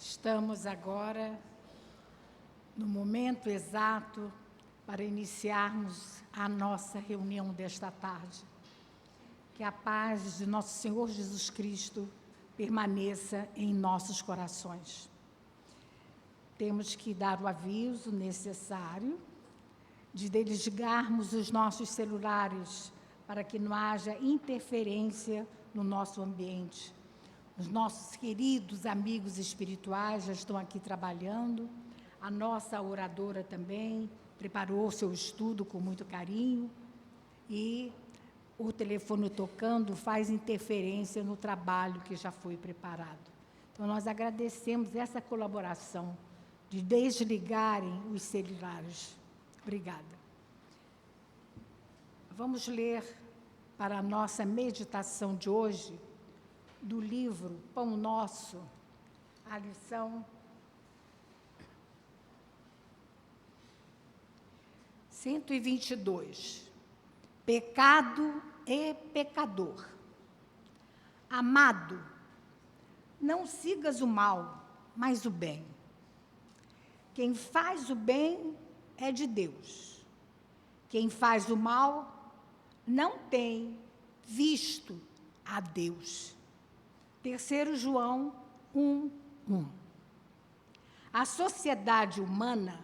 Estamos agora no momento exato para iniciarmos a nossa reunião desta tarde. Que a paz de nosso Senhor Jesus Cristo permaneça em nossos corações. Temos que dar o aviso necessário de desligarmos os nossos celulares para que não haja interferência no nosso ambiente. Os nossos queridos amigos espirituais já estão aqui trabalhando, a nossa oradora também preparou seu estudo com muito carinho e o telefone tocando faz interferência no trabalho que já foi preparado. Então, nós agradecemos essa colaboração de desligarem os celulares. Obrigada. Vamos ler para a nossa meditação de hoje, do livro Pão Nosso, a lição 122. Pecado e pecador. Amado, não sigas o mal, mas o bem. Quem faz o bem é de Deus. Quem faz o mal não tem visto a Deus. 3 João 1:1. A sociedade humana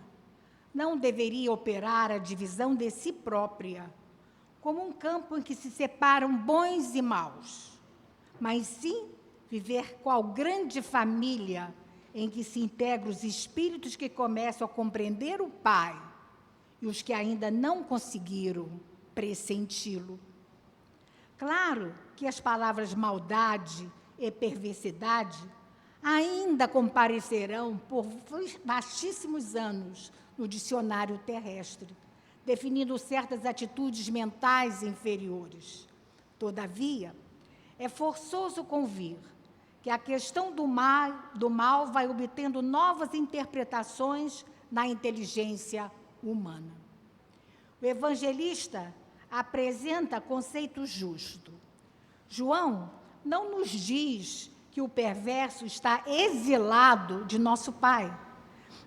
não deveria operar a divisão de si própria como um campo em que se separam bons e maus, mas sim viver qual grande família em que se integram os espíritos que começam a compreender o Pai e os que ainda não conseguiram pressenti-lo. Claro que as palavras maldade e perversidade ainda comparecerão por vastíssimos anos no dicionário terrestre, definindo certas atitudes mentais inferiores. Todavia, é forçoso convir que a questão do mal vai obtendo novas interpretações na inteligência humana. O evangelista apresenta conceito justo. João não nos diz que o perverso está exilado de nosso Pai,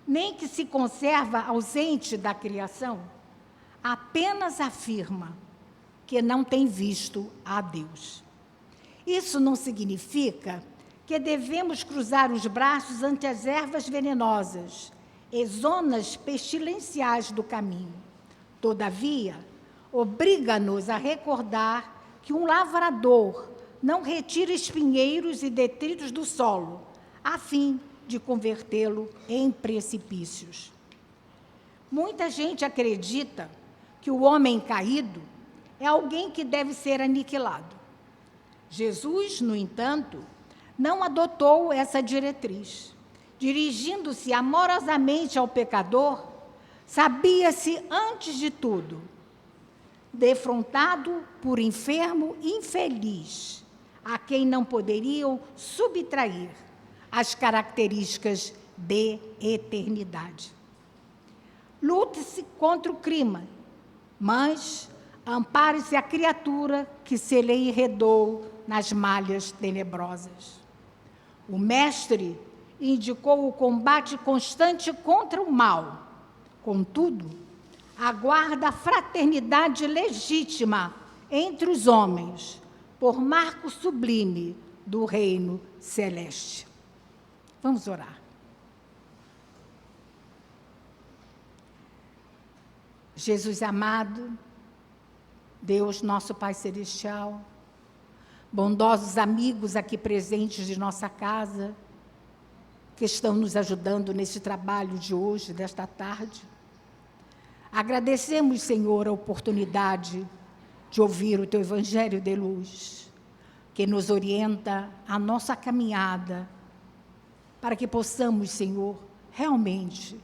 nem que se conserva ausente da criação. Apenas afirma que não tem visto a Deus. Isso não significa que devemos cruzar os braços ante as ervas venenosas e zonas pestilenciais do caminho. Todavia, obriga-nos a recordar que um lavrador não retira espinheiros e detritos do solo, a fim de convertê-lo em precipícios. Muita gente acredita que o homem caído é alguém que deve ser aniquilado. Jesus, no entanto, não adotou essa diretriz. Dirigindo-se amorosamente ao pecador, sabia-se, antes de tudo, defrontado por enfermo infeliz, a quem não poderiam subtrair as características de eternidade. Lute-se contra o crime, mas ampare-se a criatura que se lhe enredou nas malhas tenebrosas. O mestre indicou o combate constante contra o mal. Contudo, aguarda a fraternidade legítima entre os homens, por marco sublime do reino celeste. Vamos orar. Jesus amado, Deus, nosso Pai Celestial, bondosos amigos aqui presentes de nossa casa, que estão nos ajudando nesse trabalho de hoje, desta tarde. Agradecemos, Senhor, a oportunidade de ouvir o Teu Evangelho de luz, que nos orienta a nossa caminhada, para que possamos, Senhor, realmente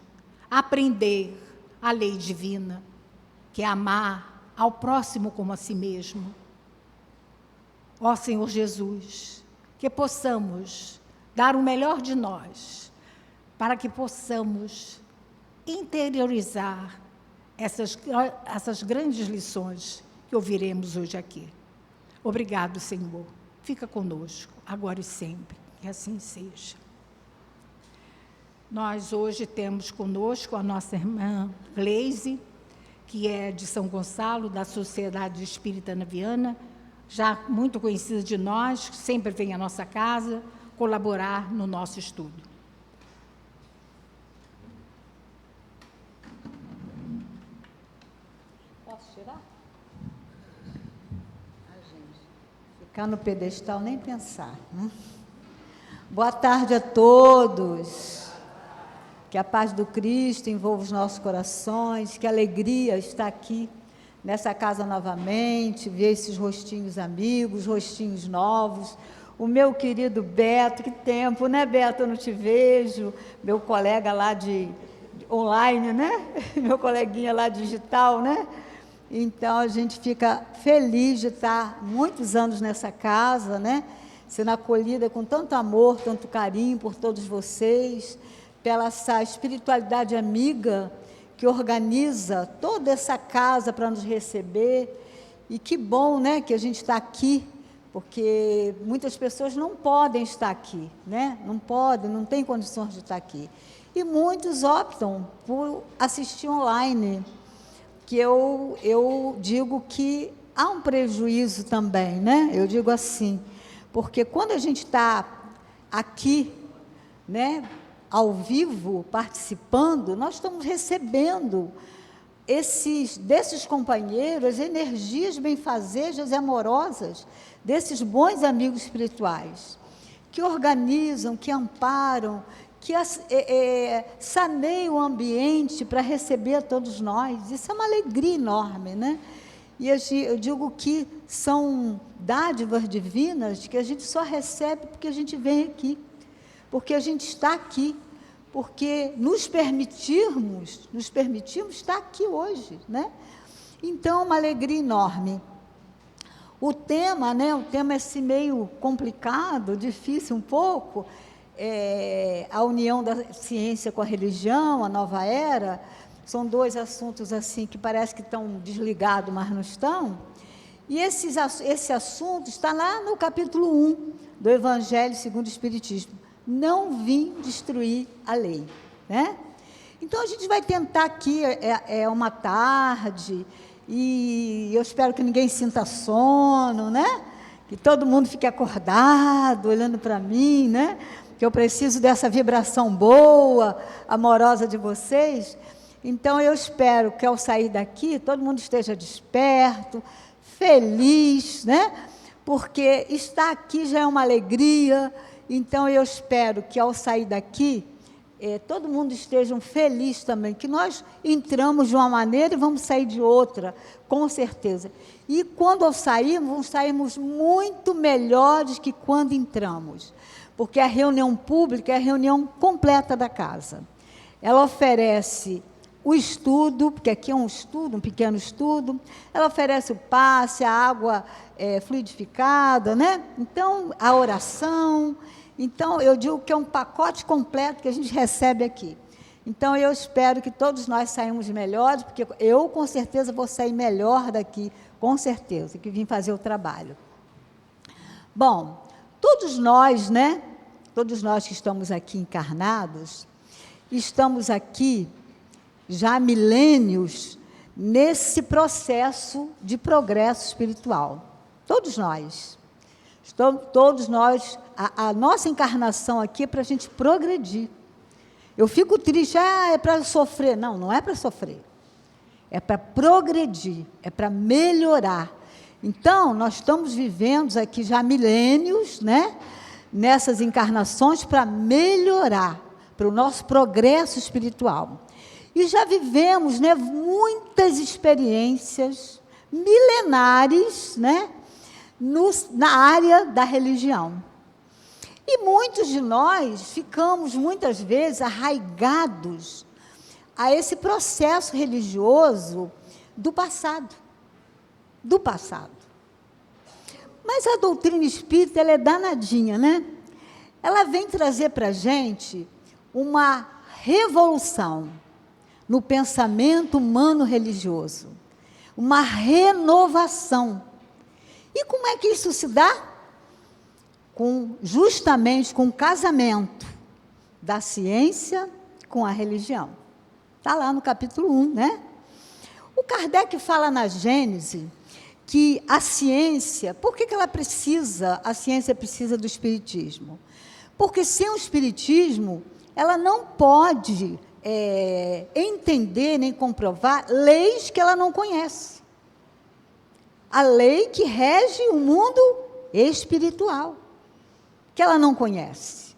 aprender a lei divina, que é amar ao próximo como a si mesmo. Ó Senhor Jesus, que possamos dar o melhor de nós, para que possamos interiorizar essas grandes lições que ouviremos hoje aqui. Obrigado, Senhor. Fica conosco, agora e sempre, que assim seja. Nós hoje temos conosco a nossa irmã Gleise, que é de São Gonçalo, da Sociedade Espírita Ana Viana, já muito conhecida de nós, sempre vem à nossa casa colaborar no nosso estudo. Posso tirar? Gente, ficar no pedestal nem pensar, né? Boa tarde a todos. Que a paz do Cristo envolva os nossos corações, que alegria estar aqui nessa casa novamente, ver esses rostinhos amigos, rostinhos novos. O meu querido Beto, que tempo, né, Beto? Eu não te vejo. Meu colega lá de online, né? Meu coleguinha lá digital, né? Então, a gente fica feliz de estar muitos anos nessa casa, né? Sendo acolhida com tanto amor, tanto carinho por todos vocês, pela essa espiritualidade amiga que organiza toda essa casa para nos receber. E que bom, né, que a gente está aqui, porque muitas pessoas não podem estar aqui, né? Não podem, não têm condições de estar aqui. E muitos optam por assistir online, que eu digo que há um prejuízo também, né? Eu digo assim, porque quando a gente está aqui, né, ao vivo, participando, nós estamos recebendo desses companheiros, energias benfazejas e amorosas, desses bons amigos espirituais, que organizam, que amparam, que saneiam o ambiente para receber a todos nós. Isso é uma alegria enorme, né? E eu digo que são dádivas divinas que a gente só recebe porque a gente vem aqui, porque a gente está aqui, porque nos permitimos estar aqui hoje, né? Então, uma alegria enorme. O tema, né? O tema é assim meio complicado, difícil um pouco, a união da ciência com a religião, a nova era. São dois assuntos assim que parece que estão desligados, mas não estão. E esse assunto está lá no capítulo 1 do Evangelho segundo o Espiritismo. Não vim destruir a lei, né? Então, a gente vai tentar aqui, uma tarde, e eu espero que ninguém sinta sono, né? Que todo mundo fique acordado, olhando para mim, né? Que eu preciso dessa vibração boa, amorosa de vocês. Então, eu espero que, ao sair daqui, todo mundo esteja desperto, feliz, né? Porque estar aqui já é uma alegria. Então, eu espero que, ao sair daqui, todo mundo esteja feliz também, que nós entramos de uma maneira e vamos sair de outra, com certeza. E, quando sairmos muito melhores que quando entramos, porque a reunião pública é a reunião completa da casa. Ela oferece o estudo, porque aqui é um estudo, um pequeno estudo, ela oferece o passe, a água fluidificada, né? Então, a oração. Então, eu digo que é um pacote completo que a gente recebe aqui. Então, eu espero que todos nós saímos melhores, porque eu, com certeza, vou sair melhor daqui, com certeza, que vim fazer o trabalho. Bom, todos nós, né? Todos nós que estamos aqui encarnados, estamos aqui já há milênios nesse processo de progresso espiritual. Todos nós. Todos nós, a nossa encarnação aqui é para a gente progredir. Eu fico triste, é para sofrer. Não, não é para sofrer. É para progredir, é para melhorar. Então, nós estamos vivendo aqui já há milênios, né? Nessas encarnações para melhorar, para o nosso progresso espiritual. E já vivemos, né, muitas experiências milenares, né? Na área da religião. E muitos de nós ficamos, muitas vezes, arraigados a esse processo religioso do passado. Do passado. Mas a doutrina espírita, ela é danadinha, né? Ela vem trazer para a gente uma revolução no pensamento humano religioso. Uma renovação. E como é que isso se dá? Justamente com o casamento da ciência com a religião. Está lá no capítulo 1, né? O Kardec fala na Gênese que a ciência, por que a ciência precisa do espiritismo? Porque sem o espiritismo, ela não pode entender nem comprovar leis que ela não conhece. A lei que rege o mundo espiritual, que ela não conhece.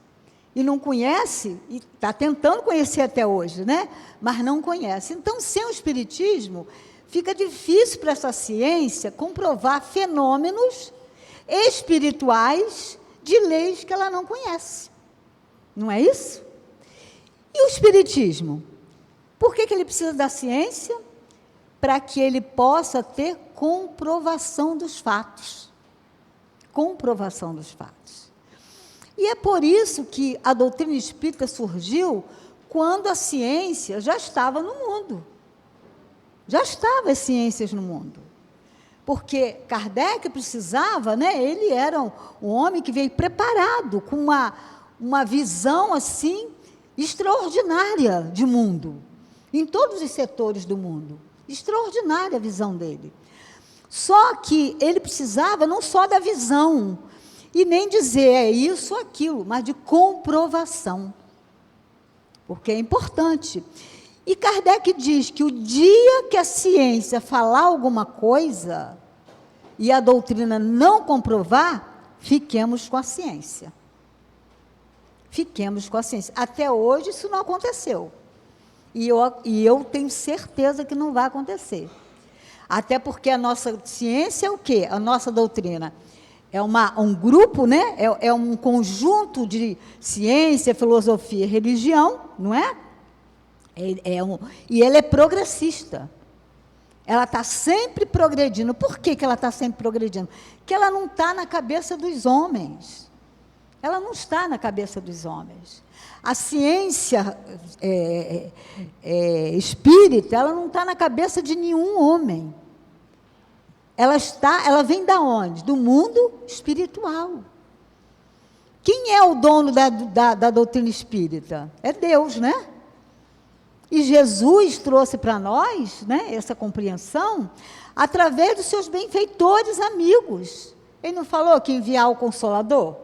E não conhece, e está tentando conhecer até hoje, né? Mas não conhece. Então, sem o espiritismo, fica difícil para essa ciência comprovar fenômenos espirituais de leis que ela não conhece. Não é isso? E o espiritismo? Por que ele precisa da ciência? Para que ele possa ter comprovação dos fatos. Comprovação dos fatos. E é por isso que a doutrina espírita surgiu quando a ciência já estava no mundo. Já estavam as ciências no mundo. Porque Kardec precisava, né, ele era um homem que veio preparado, com uma visão assim extraordinária de mundo, em todos os setores do mundo. Extraordinária a visão dele. Só que ele precisava não só da visão, e nem dizer é isso ou aquilo, mas de comprovação. Porque é importante. E Kardec diz que o dia que a ciência falar alguma coisa e a doutrina não comprovar, fiquemos com a ciência. Fiquemos com a ciência. Até hoje isso não aconteceu. E eu tenho certeza que não vai acontecer. Até porque a nossa ciência é o quê? A nossa doutrina é um grupo, né? É um conjunto de ciência, filosofia e religião, não é? E ela é progressista. Ela está sempre progredindo. Por que ela está sempre progredindo? Porque ela não está na cabeça dos homens. Ela não está na cabeça dos homens. A ciência espírita, ela não está na cabeça de nenhum homem. Ela vem da onde? Do mundo espiritual. Quem é o dono da doutrina espírita? É Deus, né? E Jesus trouxe para nós, né, essa compreensão através dos seus benfeitores amigos. Ele não falou que enviar o Consolador?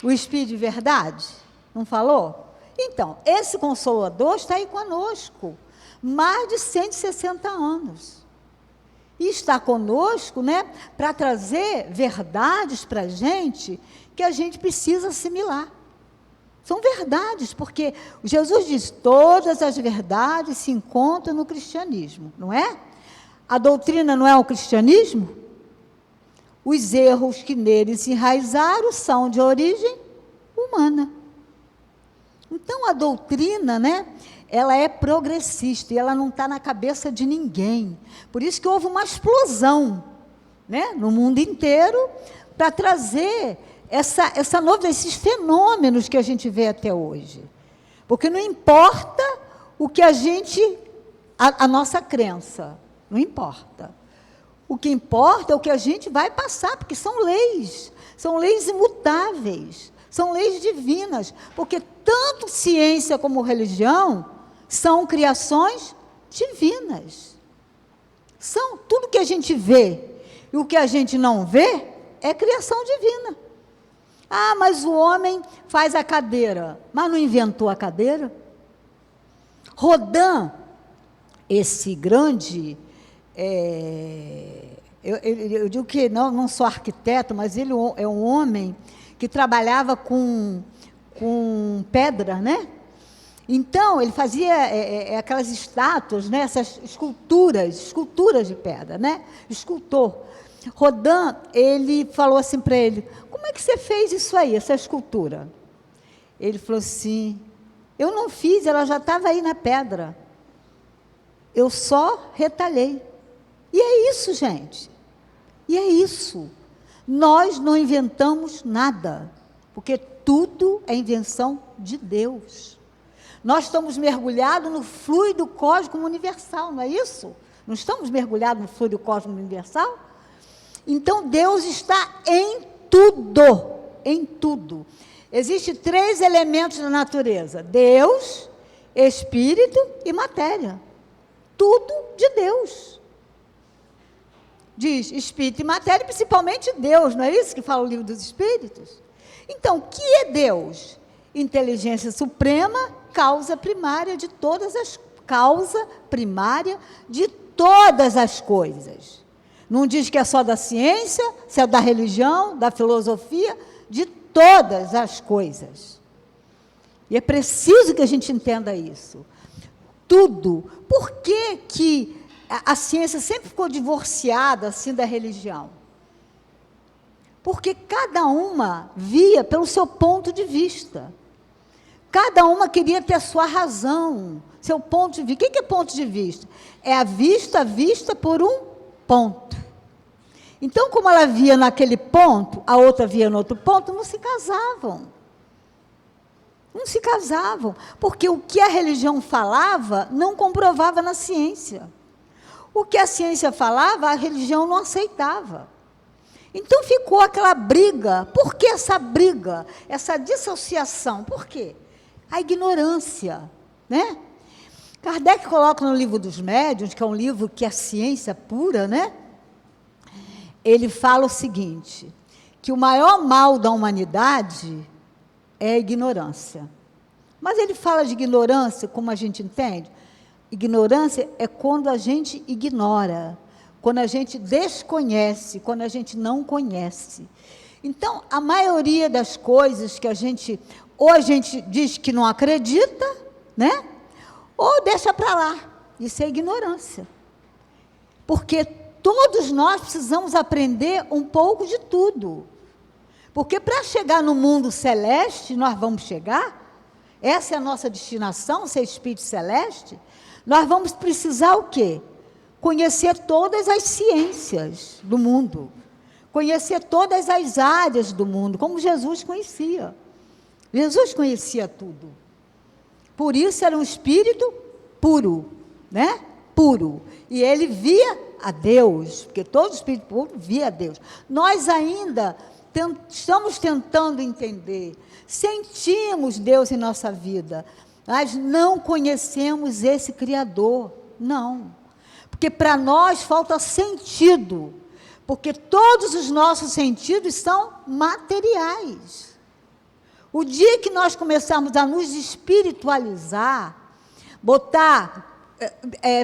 O Espírito de verdade? Não falou? Então, esse Consolador está aí conosco, mais de 160 anos. E está conosco, né, para trazer verdades para a gente que a gente precisa assimilar. São verdades, porque Jesus diz, todas as verdades se encontram no cristianismo, não é? A doutrina não é o cristianismo? Os erros que neles se enraizaram são de origem humana. Então, a doutrina, né, ela é progressista e ela não está na cabeça de ninguém. Por isso que houve uma explosão, né, no mundo inteiro para trazer essa novidade, esses fenômenos que a gente vê até hoje. Porque não importa o que a nossa crença, não importa. O que importa é o que a gente vai passar, porque são leis imutáveis, são leis divinas, porque tanto ciência como religião são criações divinas. Tudo que a gente vê e o que a gente não vê é criação divina. Ah, mas o homem faz a cadeira, mas não inventou a cadeira? Rodin, esse grande, eu digo que não sou arquiteto, mas ele é um homem que trabalhava com pedra, né? Então, ele fazia aquelas estátuas, né? Essas esculturas de pedra, né? Escultor. Rodin, ele falou assim para ele, como é que você fez isso aí, essa escultura? Ele falou assim, eu não fiz, ela já estava aí na pedra. Eu só retalhei. E é isso, gente. E é isso. Nós não inventamos nada, porque tudo é invenção de Deus. Nós estamos mergulhados no fluido cósmico universal, não é isso? Não estamos mergulhados no fluido cósmico universal? Então, Deus está em tudo, em tudo. Existem 3 elementos na natureza: Deus, espírito e matéria. Tudo de Deus. Diz espírito e matéria, principalmente Deus, não é isso que fala o livro dos Espíritos? Então, o que é Deus? Inteligência suprema, causa primária de todas as coisas. Não diz que é só da ciência, se é da religião, da filosofia, de todas as coisas. E é preciso que a gente entenda isso. Tudo. Por que a ciência sempre ficou divorciada assim da religião? Porque cada uma via pelo seu ponto de vista. Cada uma queria ter a sua razão, seu ponto de vista. O que é ponto de vista? É a vista por um ponto. Então, como ela via naquele ponto, a outra via no outro ponto, não se casavam. Não se casavam, porque o que a religião falava não comprovava na ciência. O que a ciência falava, a religião não aceitava. Então ficou aquela briga. Por que essa briga? Essa dissociação? Por quê? A ignorância, né? Kardec coloca no livro dos Médiuns, que é um livro que é ciência pura, né? Ele fala o seguinte, que o maior mal da humanidade é a ignorância. Mas ele fala de ignorância, como a gente entende? Ignorância é quando a gente ignora, quando a gente desconhece, quando a gente não conhece. Então, a maioria das coisas que ou a gente diz que não acredita, né? Ou deixa para lá. Isso é ignorância. Porque todos nós precisamos aprender um pouco de tudo. Porque para chegar no mundo celeste, nós vamos chegar, essa é a nossa destinação, ser espírito celeste, nós vamos precisar o quê? Conhecer todas as ciências do mundo, conhecer todas as áreas do mundo, como Jesus conhecia. Jesus conhecia tudo. Por isso era um espírito puro, né? Puro. E ele via a Deus, porque todo espírito puro via a Deus. Nós ainda estamos tentando entender, sentimos Deus em nossa vida, mas não conhecemos esse Criador, não. Porque para nós falta sentido, porque todos os nossos sentidos são materiais. O dia que nós começarmos a nos espiritualizar,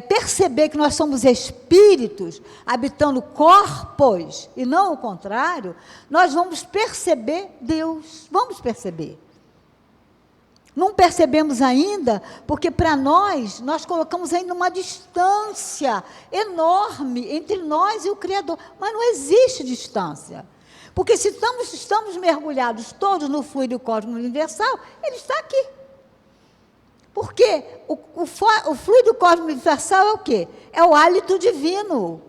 perceber que nós somos espíritos habitando corpos e não o contrário, nós vamos perceber Deus, vamos perceber. Não percebemos ainda, porque para nós colocamos ainda uma distância enorme entre nós e o Criador, mas não existe distância. Porque se estamos mergulhados todos no fluido cósmico universal, ele está aqui. Porque o fluido cósmico universal é o quê? É o hálito divino.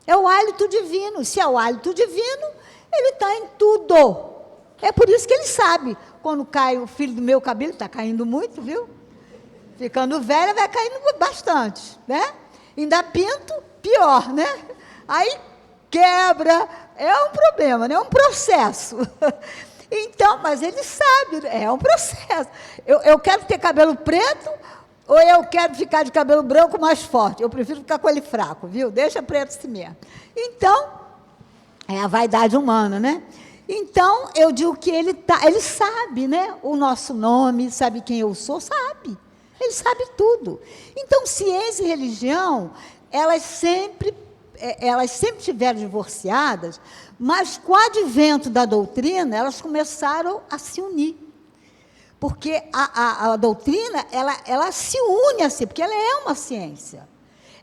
É o hálito divino. Se é o hálito divino, ele está em tudo. É por isso que ele sabe. Quando cai o fio do meu cabelo, está caindo muito, viu? Ficando velha, vai caindo bastante, né? Ainda pinto, pior, né? Aí quebra, é um problema, né? É um processo. Então, mas ele sabe, é um processo. Eu quero ter cabelo preto ou eu quero ficar de cabelo branco mais forte? Eu prefiro ficar com ele fraco, viu? Deixa preto assim mesmo. Então, é a vaidade humana, né? Então, eu digo que ele sabe, né? O nosso nome, sabe quem eu sou, sabe. Ele sabe tudo. Então, ciência e religião, elas sempre estiveram divorciadas, mas com o advento da doutrina, elas começaram a se unir. Porque a doutrina, ela se une assim, porque ela é uma ciência.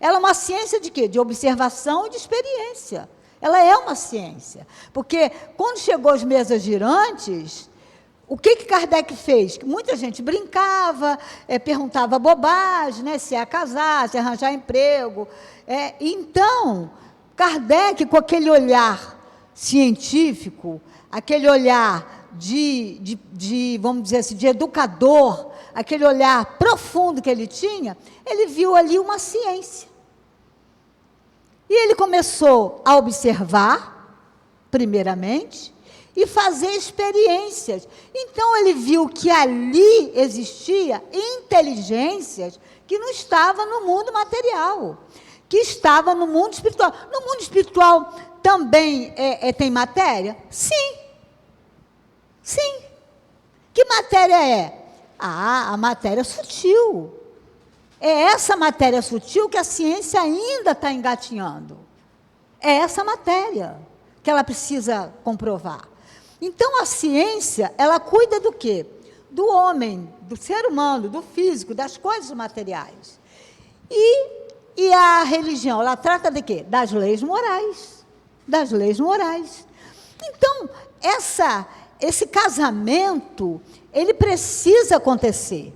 Ela é uma ciência de quê? De observação e de experiência. Ela é uma ciência. Porque quando chegou as mesas girantes, o que Kardec fez? Muita gente brincava, perguntava bobagem, né? Se ia casar, se ia arranjar emprego. Então, Kardec, com aquele olhar científico, aquele olhar vamos dizer assim, de educador, aquele olhar profundo que ele tinha, ele viu ali uma ciência. E ele começou a observar, primeiramente, e fazer experiências. Então, ele viu que ali existia inteligências que não estavam no mundo material, que estavam no mundo espiritual. No mundo espiritual também tem matéria? Sim. Sim. Que matéria é? A matéria sutil. É essa matéria sutil que a ciência ainda está engatinhando. É essa matéria que ela precisa comprovar. Então, a ciência, ela cuida do quê? Do homem, do ser humano, do físico, das coisas materiais. E a religião, ela trata de quê? Das leis morais. Das leis morais. Então, esse casamento, ele precisa acontecer.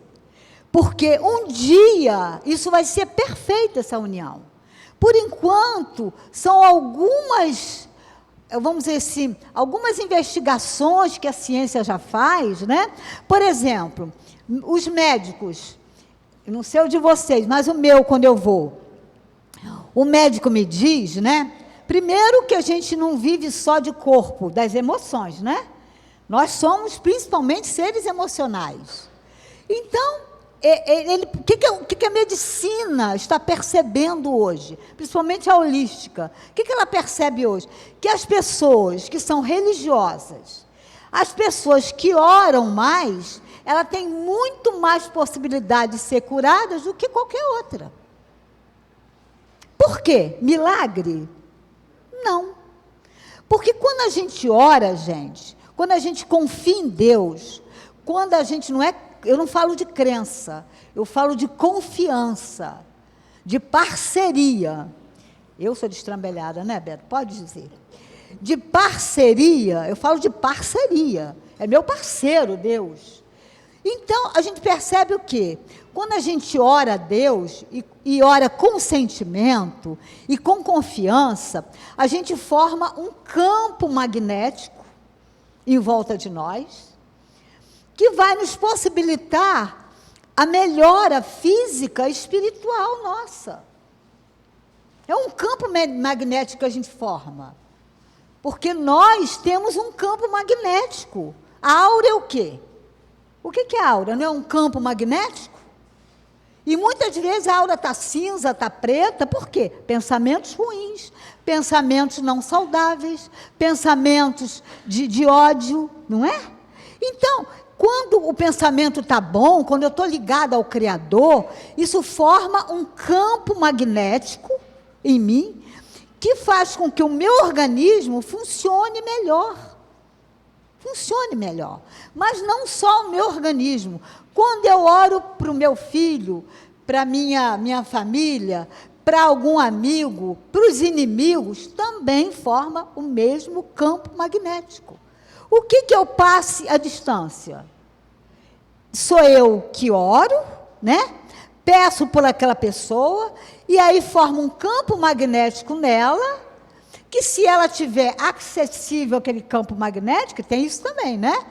Porque um dia, isso vai ser perfeito, essa união. Por enquanto, são algumas, vamos dizer assim, algumas investigações que a ciência já faz, né? Por exemplo, os médicos, não sei o de vocês, mas o meu, quando eu vou, o médico me diz, né? Primeiro que a gente não vive só de corpo, das emoções, né? Nós somos principalmente seres emocionais. Então, o que a medicina está percebendo hoje? Principalmente a holística. O que ela percebe hoje? Que as pessoas que são religiosas, as pessoas que oram mais, ela tem muito mais possibilidade de ser curadas do que qualquer outra. Por quê? Milagre? Não. Porque quando a gente ora, gente, quando a gente confia em Deus, quando a gente não é, eu não falo de crença, eu falo de confiança, de parceria. Eu sou destrambelhada, né, Beto? Pode dizer. De parceria, eu falo de parceria. É meu parceiro, Deus. Então, a gente percebe o quê? Quando a gente ora a Deus, e ora com sentimento e com confiança, a gente forma um campo magnético em volta de nós, que vai nos possibilitar a melhora física e espiritual nossa. É um campo magnético que a gente forma. Porque nós temos um campo magnético. A aura é o quê? O que é a aura? Não é um campo magnético? E muitas vezes a aura está cinza, está preta, por quê? Pensamentos ruins, pensamentos não saudáveis, pensamentos de ódio, não é? Então, quando o pensamento está bom, quando eu estou ligada ao Criador, isso forma um campo magnético em mim, que faz com que o meu organismo funcione melhor. Funcione melhor. Mas não só o meu organismo. Quando eu oro para o meu filho, para a minha família, para algum amigo, para os inimigos, também forma o mesmo campo magnético. O que eu passe à distância? Sou eu que oro, né? Peço por aquela pessoa, e aí forma um campo magnético nela, que se ela tiver acessível àquele campo magnético, tem isso também, né?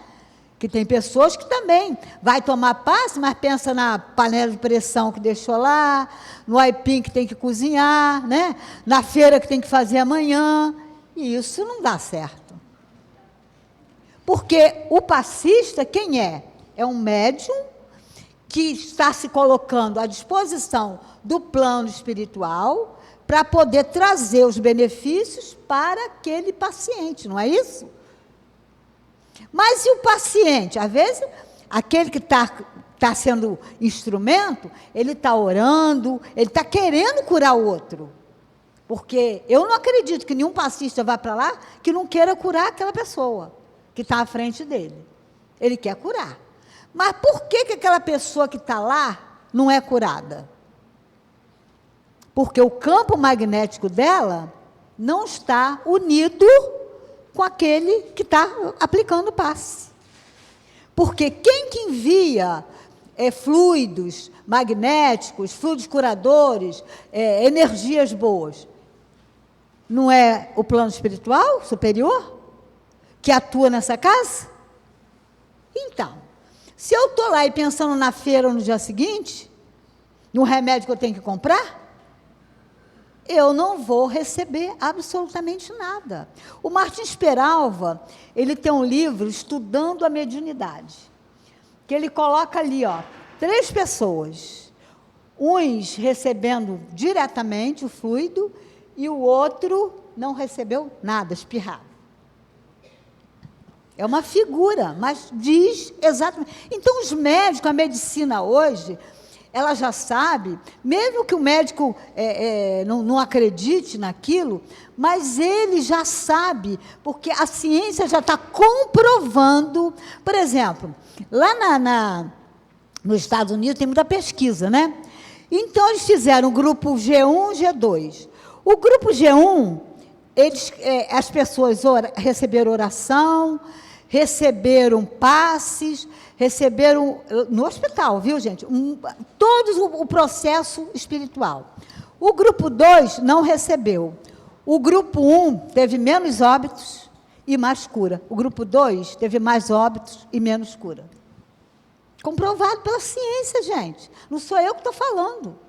Que tem pessoas que também vai tomar passe, mas pensa na panela de pressão que deixou lá, no aipim que tem que cozinhar, né? Na feira que tem que fazer amanhã, e isso não dá certo. Porque o passista, quem é? É um médium que está se colocando à disposição do plano espiritual para poder trazer os benefícios para aquele paciente, não é isso? Mas e o paciente? Às vezes, aquele que está sendo instrumento, ele está orando, ele está querendo curar o outro. Porque eu não acredito que nenhum passista vá para lá que não queira curar aquela pessoa que está à frente dele. Ele quer curar. Mas por que aquela pessoa que está lá não é curada? Porque o campo magnético dela não está unido com aquele que está aplicando o passe. Porque quem que envia fluidos magnéticos, fluidos curadores, energias boas, não é o plano espiritual superior que atua nessa casa? Então, se eu estou lá e pensando na feira no dia seguinte, no remédio que eu tenho que comprar, eu não vou receber absolutamente nada. O Martins Peralva, ele tem um livro, Estudando a Mediunidade, que ele coloca ali, 3 pessoas, uns recebendo diretamente o fluido e o outro não recebeu nada, espirrado. É uma figura, mas diz exatamente. Então, os médicos, a medicina hoje, ela já sabe, mesmo que o médico não acredite naquilo, mas ele já sabe, porque a ciência já está comprovando. Por exemplo, lá nos Estados Unidos tem muita pesquisa, né? Então, eles fizeram o grupo G1, G2. O grupo G1, as pessoas receberam oração, receberam passes, receberam no hospital, viu, gente? Todo o processo espiritual. O grupo 2 não recebeu. O grupo 1 teve menos óbitos e mais cura. O grupo 2 teve mais óbitos e menos cura. Comprovado pela ciência, gente. Não sou eu que estou falando.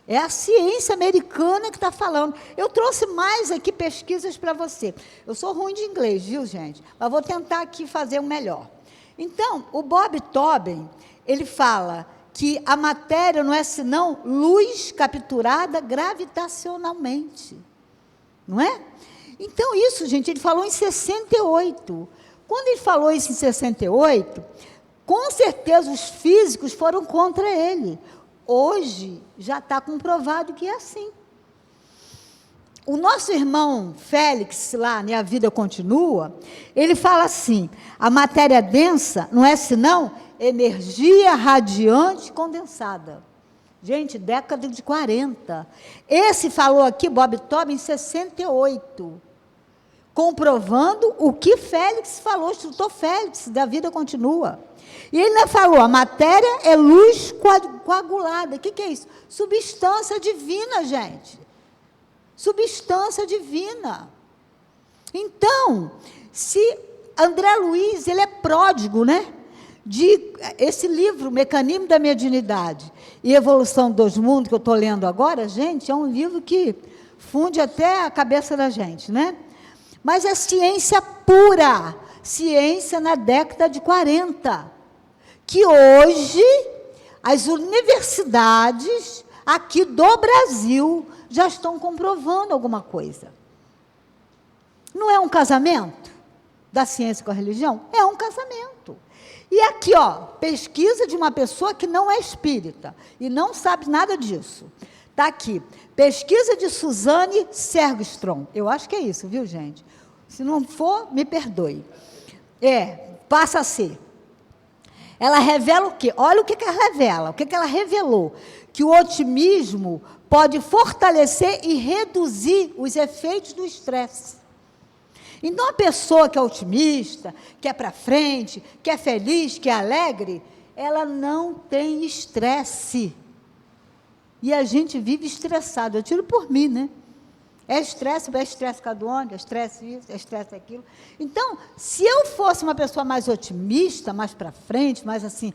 É a ciência americana que está falando. Eu trouxe mais aqui pesquisas para você. Eu sou ruim de inglês, viu, gente? Mas vou tentar aqui fazer o melhor. Então, o Bob Tobin, ele fala que a matéria não é senão luz capturada gravitacionalmente. Não é? Então, isso, gente, ele falou em 68. Quando ele falou isso em 68, com certeza os físicos foram contra ele. Hoje já está comprovado que é assim. O nosso irmão Félix, lá, né, A Vida Continua, ele fala assim, a matéria densa não é senão energia radiante condensada. Gente, década de 40. Esse falou aqui, Bob Tobin, em 68, comprovando o que Félix falou, o instrutor Félix, da Vida Continua. E ele ainda falou, a matéria é luz coagulada. O que é isso? Substância divina, gente. Substância divina. Então, se André Luiz, ele é pródigo, né? De esse livro, Mecanismo da Mediunidade e Evolução dos Mundos, que eu estou lendo agora, gente, é um livro que funde até a cabeça da gente, né? Mas é ciência pura, ciência na década de 40, que hoje as universidades aqui do Brasil já estão comprovando alguma coisa. Não é um casamento da ciência com a religião? É um casamento. E aqui, pesquisa de uma pessoa que não é espírita e não sabe nada disso. Está aqui, pesquisa de Suzane Sergstrom. Eu acho que é isso, viu, gente? Se não for, me perdoe. Passa a ser. Ela revela o quê? Olha o que ela revela. O que ela revelou? Que o otimismo pode fortalecer e reduzir os efeitos do estresse. Então, a pessoa que é otimista, que é para frente, que é feliz, que é alegre, ela não tem estresse. E a gente vive estressado. Eu tiro por mim, né? É estresse cadônico, é estresse isso, é estresse aquilo. Então, se eu fosse uma pessoa mais otimista, mais para frente, mais assim,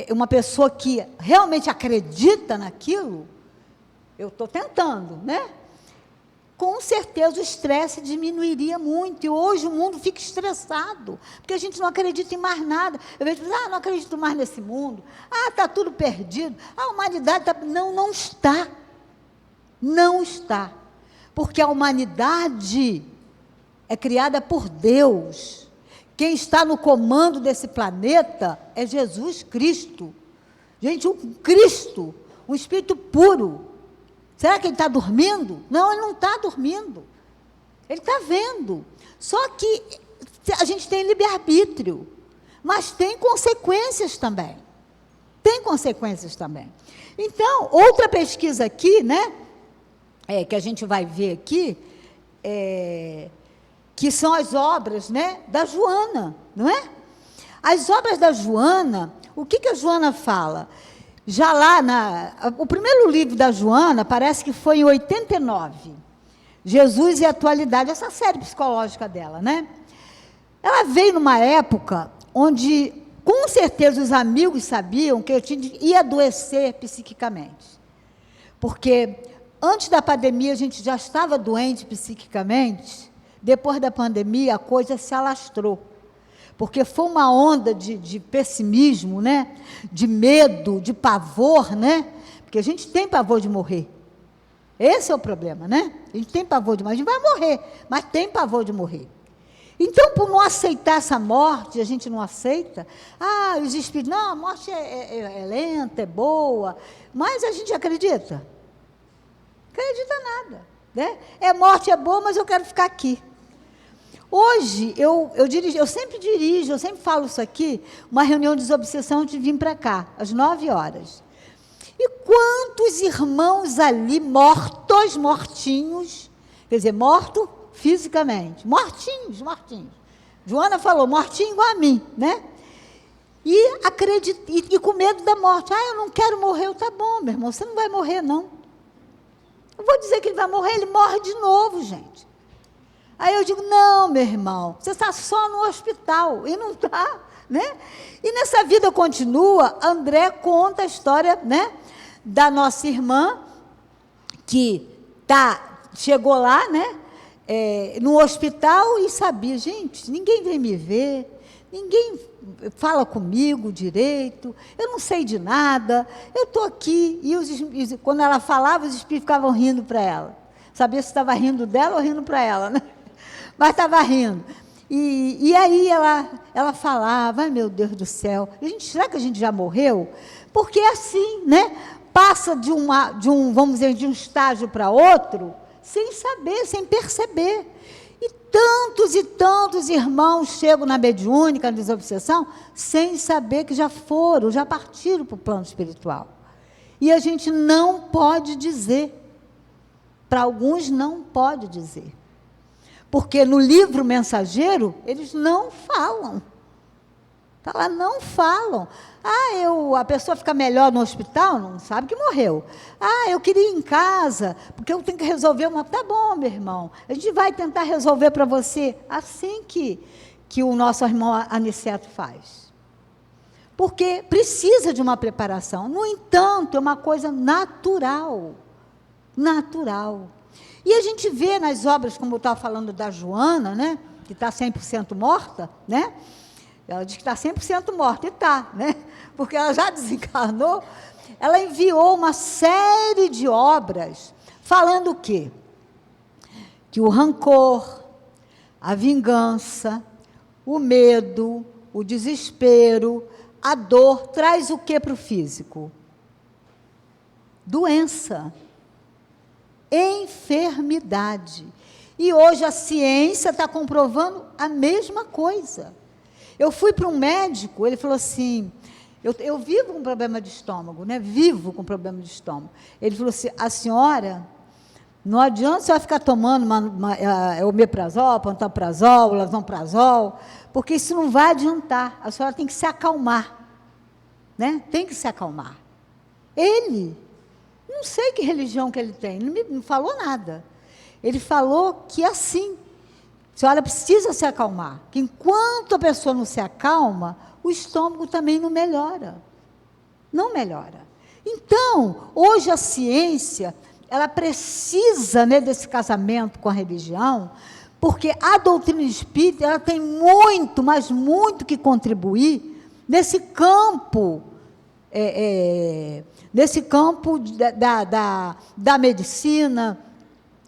uma pessoa que realmente acredita naquilo, eu estou tentando, né? Com certeza o estresse diminuiria muito. E hoje o mundo fica estressado, porque a gente não acredita em mais nada. Eu vejo, não acredito mais nesse mundo. Está tudo perdido. A humanidade está... Não está. Não está. Porque a humanidade é criada por Deus. Quem está no comando desse planeta é Jesus Cristo. Gente, um Cristo, um Espírito puro. Será que ele está dormindo? Não, ele não está dormindo. Ele está vendo. Só que a gente tem livre-arbítrio, mas tem consequências também. Tem consequências também. Então, outra pesquisa aqui, né? Que a gente vai ver aqui, que são as obras, né, da Joana, não é? As obras da Joana, o que a Joana fala? Já lá, o primeiro livro da Joana, parece que foi em 89, Jesus e a Atualidade, essa série psicológica dela, né? Ela veio numa época onde, com certeza, os amigos sabiam que eu ia adoecer psiquicamente. Porque Antes da pandemia, a gente já estava doente psiquicamente. Depois da pandemia, a coisa se alastrou. Porque foi uma onda de pessimismo, né? De medo, de pavor, né? Porque a gente tem pavor de morrer. Esse é o problema, né? A gente tem pavor de morrer. A gente vai morrer, mas tem pavor de morrer. Então, por não aceitar essa morte, a gente não aceita. Os espíritos, não, a morte é lenta, é boa. Mas a gente acredita? Acredita nada, né? Morte é boa, mas eu quero ficar aqui. Hoje, eu sempre falo isso aqui, uma reunião de desobsessão antes de vir para cá, às 9h. E quantos irmãos ali, mortinhos, quer dizer, morto fisicamente, mortinhos. Joana falou, mortinho igual a mim, né? E com medo da morte. Eu não quero morrer. Tá bom, meu irmão, você não vai morrer, não. Eu vou dizer que ele vai morrer, ele morre de novo, gente. Aí eu digo, não, meu irmão, você está só no hospital, e não está, né? E nessa vida continua, André conta a história, né, da nossa irmã, que chegou lá, né, no hospital e sabia, gente, ninguém vem me ver, ninguém fala comigo direito, eu não sei de nada, eu estou aqui. E quando ela falava, os espíritos ficavam rindo para ela. Sabia se estava rindo dela ou rindo para ela, né? Mas estava rindo. E aí ela falava, ai meu Deus do céu, será que a gente já morreu? Porque é assim, né? Passa de vamos dizer, de um estágio para outro, sem saber, sem perceber. E tantos irmãos chegam na mediúnica, na desobsessão, sem saber que já partiram para o plano espiritual. E a gente não pode dizer. Para alguns não pode dizer. Porque no livro Mensageiro, eles não falam. Está lá, não falam. A pessoa fica melhor no hospital, não sabe que morreu. Eu queria ir em casa, porque eu tenho que resolver uma... Tá bom, meu irmão, a gente vai tentar resolver para você, assim que o nosso irmão Aniceto faz. Porque precisa de uma preparação. No entanto, é uma coisa natural. Natural. E a gente vê nas obras, como eu estava falando da Joana, né, que está 100% morta, né? Ela diz que está 100% morta, e está, né? Porque ela já desencarnou. Ela enviou uma série de obras falando o quê? Que o rancor, a vingança, o medo, o desespero, a dor, traz o quê para o físico? Doença. Enfermidade. E hoje a ciência está comprovando a mesma coisa. Eu fui para um médico, ele falou assim, eu vivo com problema de estômago, né? Vivo com problema de estômago. Ele falou assim, a senhora, não adianta a senhora ficar tomando omeprazol, pantoprazol, lasoprazol, porque isso não vai adiantar. A senhora tem que se acalmar, né? Tem que se acalmar. Ele, não sei que religião que ele tem, não falou nada. Ele falou que assim, a senhora precisa se acalmar, que enquanto a pessoa não se acalma, o estômago também não melhora. Não melhora. Então, hoje a ciência, ela precisa, né, desse casamento com a religião, porque a doutrina espírita, ela tem muito, mas muito que contribuir nesse campo, da medicina,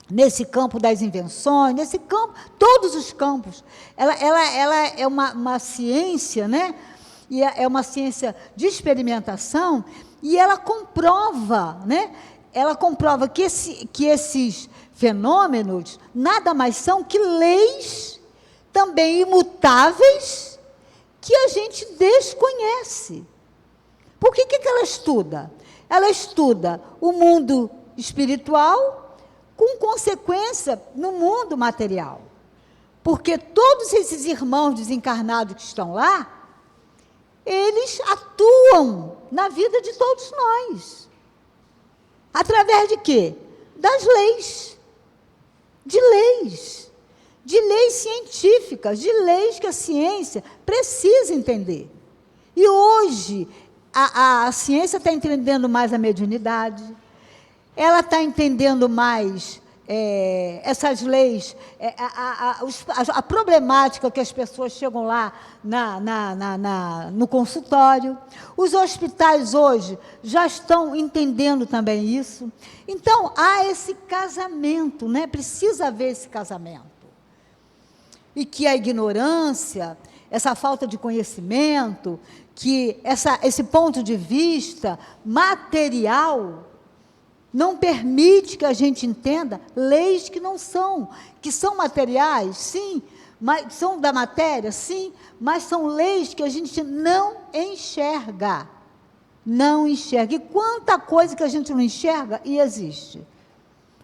nesse campo das invenções, nesse campo, todos os campos. Ela é uma ciência, né? E é uma ciência de experimentação, e ela comprova, né? Ela comprova que esses fenômenos nada mais são que leis também imutáveis que a gente desconhece. Por que ela estuda? Ela estuda o mundo espiritual com consequência no mundo material. Porque todos esses irmãos desencarnados que estão lá, eles atuam na vida de todos nós. Através de quê? Das leis. De leis. De leis científicas, de leis que a ciência precisa entender. E hoje, a ciência está entendendo mais a mediunidade, ela está entendendo mais essas leis, a problemática que as pessoas chegam lá no consultório. Os hospitais hoje já estão entendendo também isso. Então, há esse casamento, né? Precisa haver esse casamento. E que a ignorância, essa falta de conhecimento, que esse ponto de vista material não permite que a gente entenda leis que não são, que são materiais, sim, mas são da matéria, sim, mas são leis que a gente não enxerga. Não enxerga. E quanta coisa que a gente não enxerga e existe.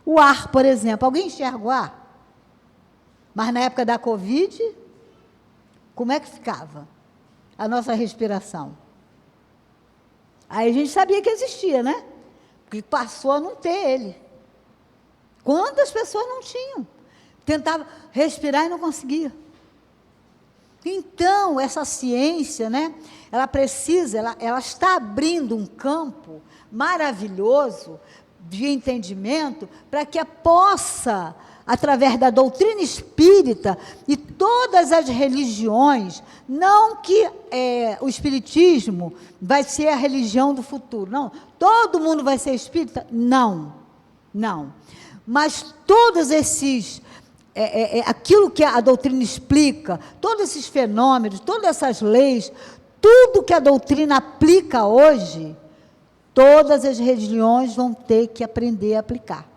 O ar, por exemplo. Alguém enxerga o ar? Mas na época da Covid, como é que ficava a nossa respiração? Aí a gente sabia que existia, né? Porque passou a não ter ele. Quantas pessoas não tinham? Tentava respirar e não conseguia. Então, essa ciência, né, ela está abrindo um campo maravilhoso de entendimento para que possa, através da doutrina espírita e todas as religiões, não que o espiritismo vai ser a religião do futuro, não, todo mundo vai ser espírita, não, mas todos esses, aquilo que a doutrina explica, todos esses fenômenos, todas essas leis, tudo que a doutrina aplica hoje, todas as religiões vão ter que aprender a aplicar,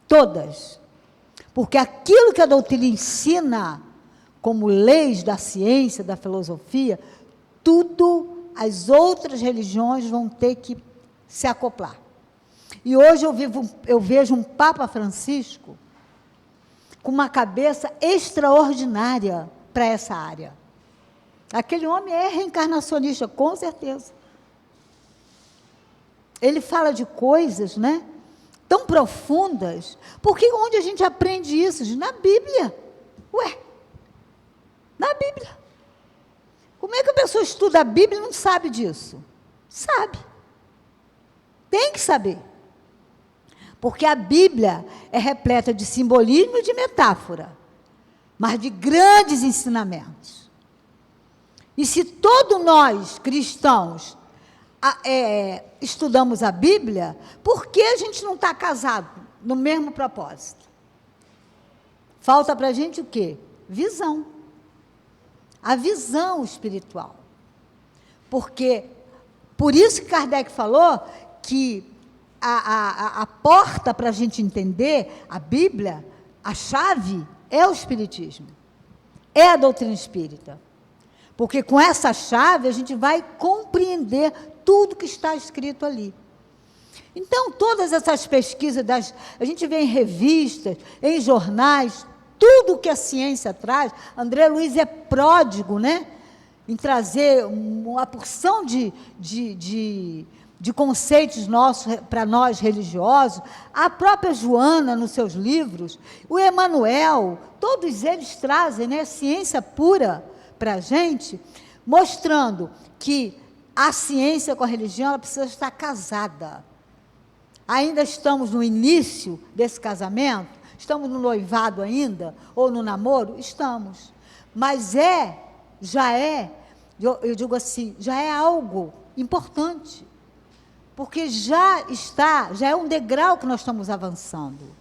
todas. Porque aquilo que a doutrina ensina, como leis da ciência, da filosofia, tudo as outras religiões vão ter que se acoplar. E hoje eu vejo um Papa Francisco com uma cabeça extraordinária para essa área. Aquele homem é reencarnacionista, com certeza. Ele fala de coisas, né, tão profundas, porque onde a gente aprende isso? Na Bíblia. Ué, na Bíblia. Como é que a pessoa estuda a Bíblia e não sabe disso? Sabe. Tem que saber. Porque a Bíblia é repleta de simbolismo e de metáfora, mas de grandes ensinamentos. E se todos nós, cristãos, estudamos a Bíblia, por que a gente não está casado no mesmo propósito? Falta para a gente o quê? Visão. A visão espiritual. Porque, por isso que Kardec falou que a porta para a gente entender a Bíblia, a chave é o Espiritismo, é a doutrina espírita. Porque com essa chave a gente vai compreender tudo que está escrito ali. Então, todas essas pesquisas, a gente vê em revistas, em jornais, tudo que a ciência traz. André Luiz é pródigo, né, em trazer uma porção de conceitos nossos, para nós religiosos. A própria Joana, nos seus livros, o Emmanuel, todos eles trazem, né, ciência pura para a gente, mostrando que a ciência com a religião, ela precisa estar casada. Ainda estamos no início desse casamento? Estamos no noivado ainda? Ou no namoro? Estamos. Mas eu digo assim, já é algo importante. Porque já é um degrau que nós estamos avançando.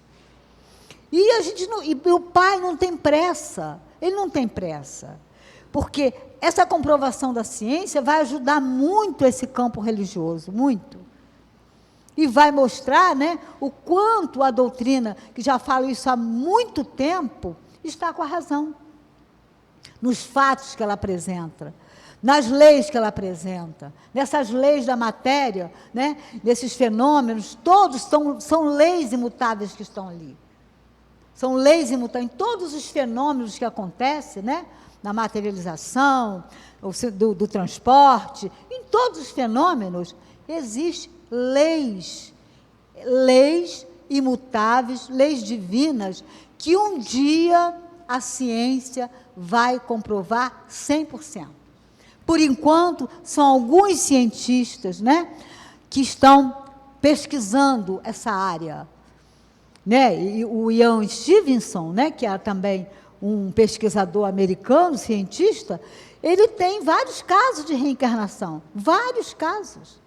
E o pai não tem pressa, ele não tem pressa. Porque essa comprovação da ciência vai ajudar muito esse campo religioso, muito. E vai mostrar, né, o quanto a doutrina, que já fala isso há muito tempo, está com a razão. Nos fatos que ela apresenta, nas leis que ela apresenta, nessas leis da matéria, né, desses fenômenos, todos são leis imutáveis que estão ali. São leis imutáveis em todos os fenômenos que acontecem, né, na materialização, do transporte, em todos os fenômenos, existem leis imutáveis, leis divinas, que um dia a ciência vai comprovar 100%. Por enquanto, são alguns cientistas, né, que estão pesquisando essa área, né? E o Ian Stevenson, né, que é também um pesquisador americano, cientista, ele tem vários casos de reencarnação, vários casos.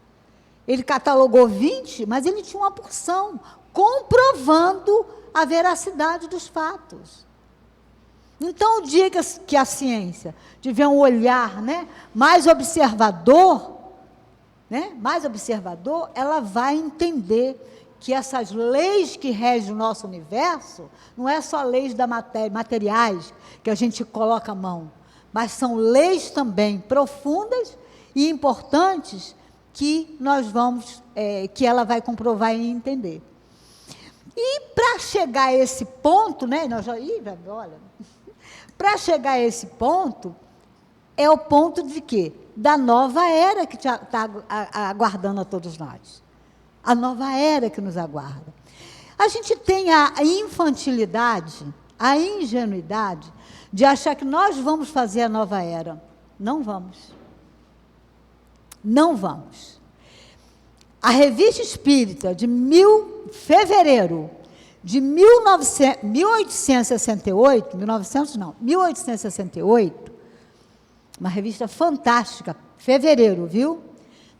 Ele catalogou 20, mas ele tinha uma porção, comprovando a veracidade dos fatos. Então, o dia que a ciência tiver um olhar, né, mais observador, ela vai entender que essas leis que regem o nosso universo, não é só leis da materiais que a gente coloca a mão, mas são leis também profundas e importantes que nós vamos, que ela vai comprovar e entender. E para chegar a esse ponto, né, para chegar a esse ponto, é o ponto de quê? Da nova era que está aguardando a todos nós. A nova era que nos aguarda. A gente tem a infantilidade, a ingenuidade de achar que nós vamos fazer a nova era. Não vamos. Não vamos. A Revista Espírita, de fevereiro de 1868, uma revista fantástica, fevereiro, viu?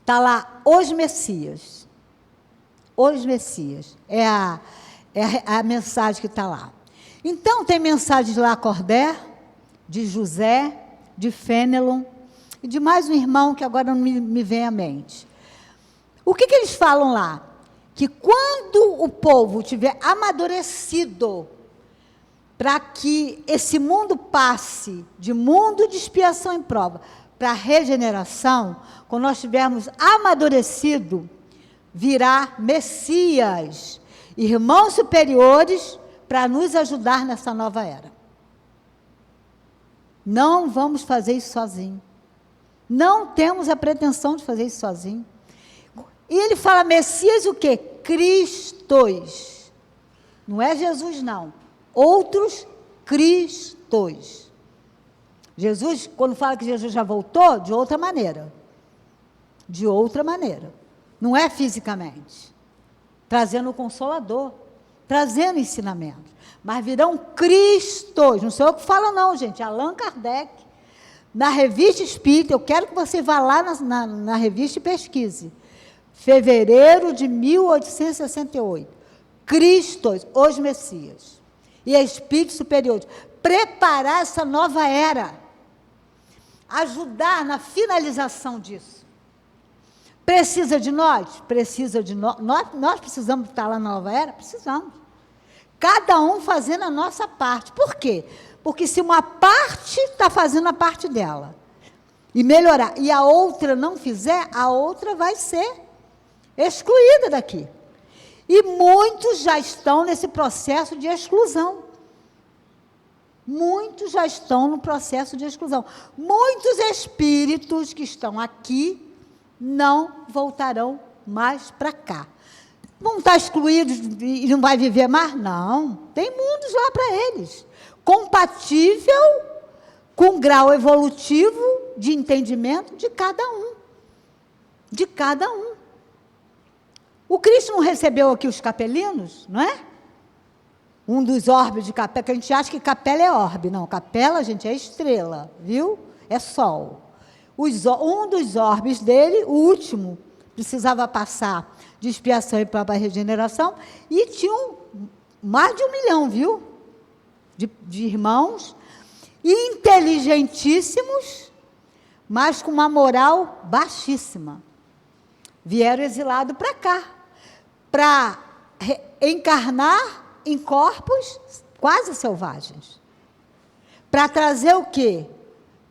Está lá, Os Messias. Os Messias. É a mensagem que está lá. Então, tem mensagens de Lacordaire, de José, de Fenelon, e de mais um irmão que agora não me vem à mente. O que eles falam lá? Que quando o povo tiver amadurecido para que esse mundo passe de mundo de expiação e prova para regeneração, quando nós tivermos amadurecido, virá Messias, irmãos superiores, para nos ajudar nessa nova era. Não vamos fazer isso sozinho. Não temos a pretensão de fazer isso sozinho. E ele fala Messias o quê? Cristos. Não é Jesus, não. Outros Cristos. Jesus, quando fala que Jesus já voltou, de outra maneira. De outra maneira. Não é fisicamente. Trazendo o Consolador. Trazendo ensinamentos. Mas virão Cristos. Não sou eu que falo, não, gente. Allan Kardec. Na Revista Espírita, eu quero que você vá lá na revista e pesquise. Fevereiro de 1868. Cristos, os Messias. E Espíritos superiores. Preparar essa nova era. Ajudar na finalização disso. Precisa de nós? Precisa de nós. Nós precisamos estar lá na nova era? Precisamos. Cada um fazendo a nossa parte. Por quê? Porque se uma parte está fazendo a parte dela, e melhorar, e a outra não fizer, a outra vai ser excluída daqui. E muitos já estão nesse processo de exclusão. Muitos já estão no processo de exclusão. Muitos espíritos que estão aqui não voltarão mais para cá. Vão estar excluídos e não vai viver mais? Não. Tem mundos lá para eles. Compatível com o grau evolutivo de entendimento de cada um. De cada um. O Cristo não recebeu aqui os capelinos, não é? Um dos orbes de capela, que a gente acha que capela é orbe. Não, capela, gente, é estrela, viu? É sol. Um dos orbes dele, o último, precisava passar de expiação e própria regeneração, e tinham mais de 1 milhão, viu? De irmãos, inteligentíssimos, mas com uma moral baixíssima. Vieram exilados para cá, para encarnar em corpos quase selvagens. Para trazer o quê?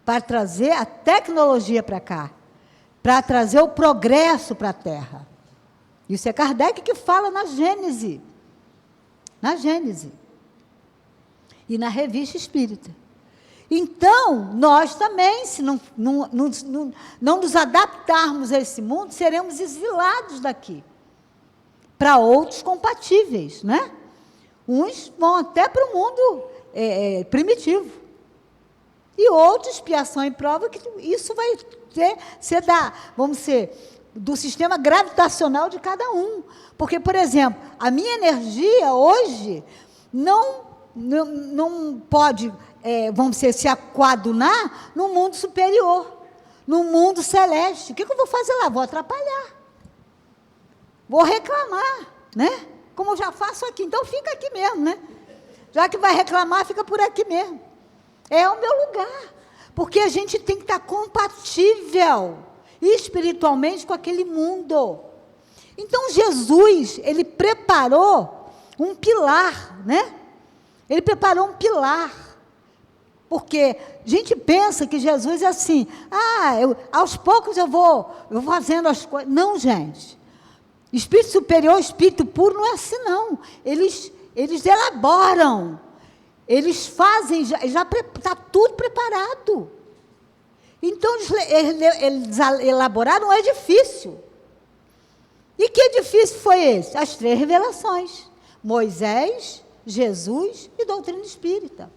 Para trazer a tecnologia para cá, para trazer o progresso para a Terra. Isso é Kardec que fala na Gênese. Na Gênese. E na Revista Espírita. Então, nós também, se não nos adaptarmos a esse mundo, seremos exilados daqui. Para outros compatíveis, né? Uns vão até para o mundo primitivo. E outros, expiação e prova, que isso vai vamos ser do sistema gravitacional de cada um. Porque, por exemplo, a minha energia hoje não pode, vamos dizer, se coadunar no mundo superior, no mundo celeste. O que eu vou fazer lá? Vou atrapalhar. Vou reclamar, né? Como eu já faço aqui. Então, fica aqui mesmo, né? Já que vai reclamar, fica por aqui mesmo. É o meu lugar. Porque a gente tem que estar compatível espiritualmente com aquele mundo. Então, Jesus, ele preparou um pilar, né? Ele preparou um pilar. Porque a gente pensa que Jesus é assim, aos poucos eu vou fazendo as coisas. Não, gente. Espírito superior, espírito puro, não é assim, não. Eles elaboram. Eles fazem, já está tudo preparado. Então, eles elaboraram um edifício. E que edifício foi esse? As 3 revelações. Moisés, Jesus e doutrina espírita.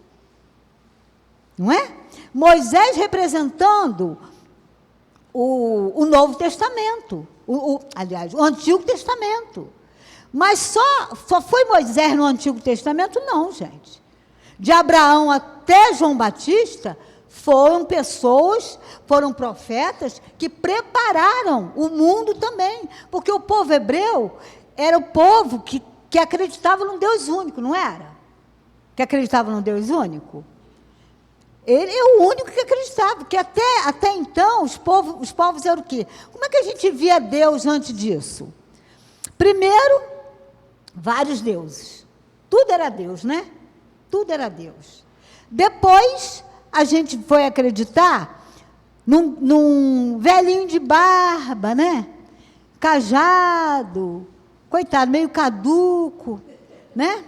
Não é? Moisés representando o Novo Testamento. Aliás, o Antigo Testamento. Mas só foi Moisés no Antigo Testamento? Não, gente. De Abraão até João Batista, foram pessoas, foram profetas que prepararam o mundo também. Porque o povo hebreu era o povo que acreditava num Deus único, não era? Que acreditava num Deus único? Ele é o único que acreditava, porque até então os povos eram o quê? Como é que a gente via Deus antes disso? Primeiro, vários deuses. Tudo era Deus, né? Tudo era Deus. Depois, a gente foi acreditar num velhinho de barba, né? Cajado, coitado, meio caduco, né?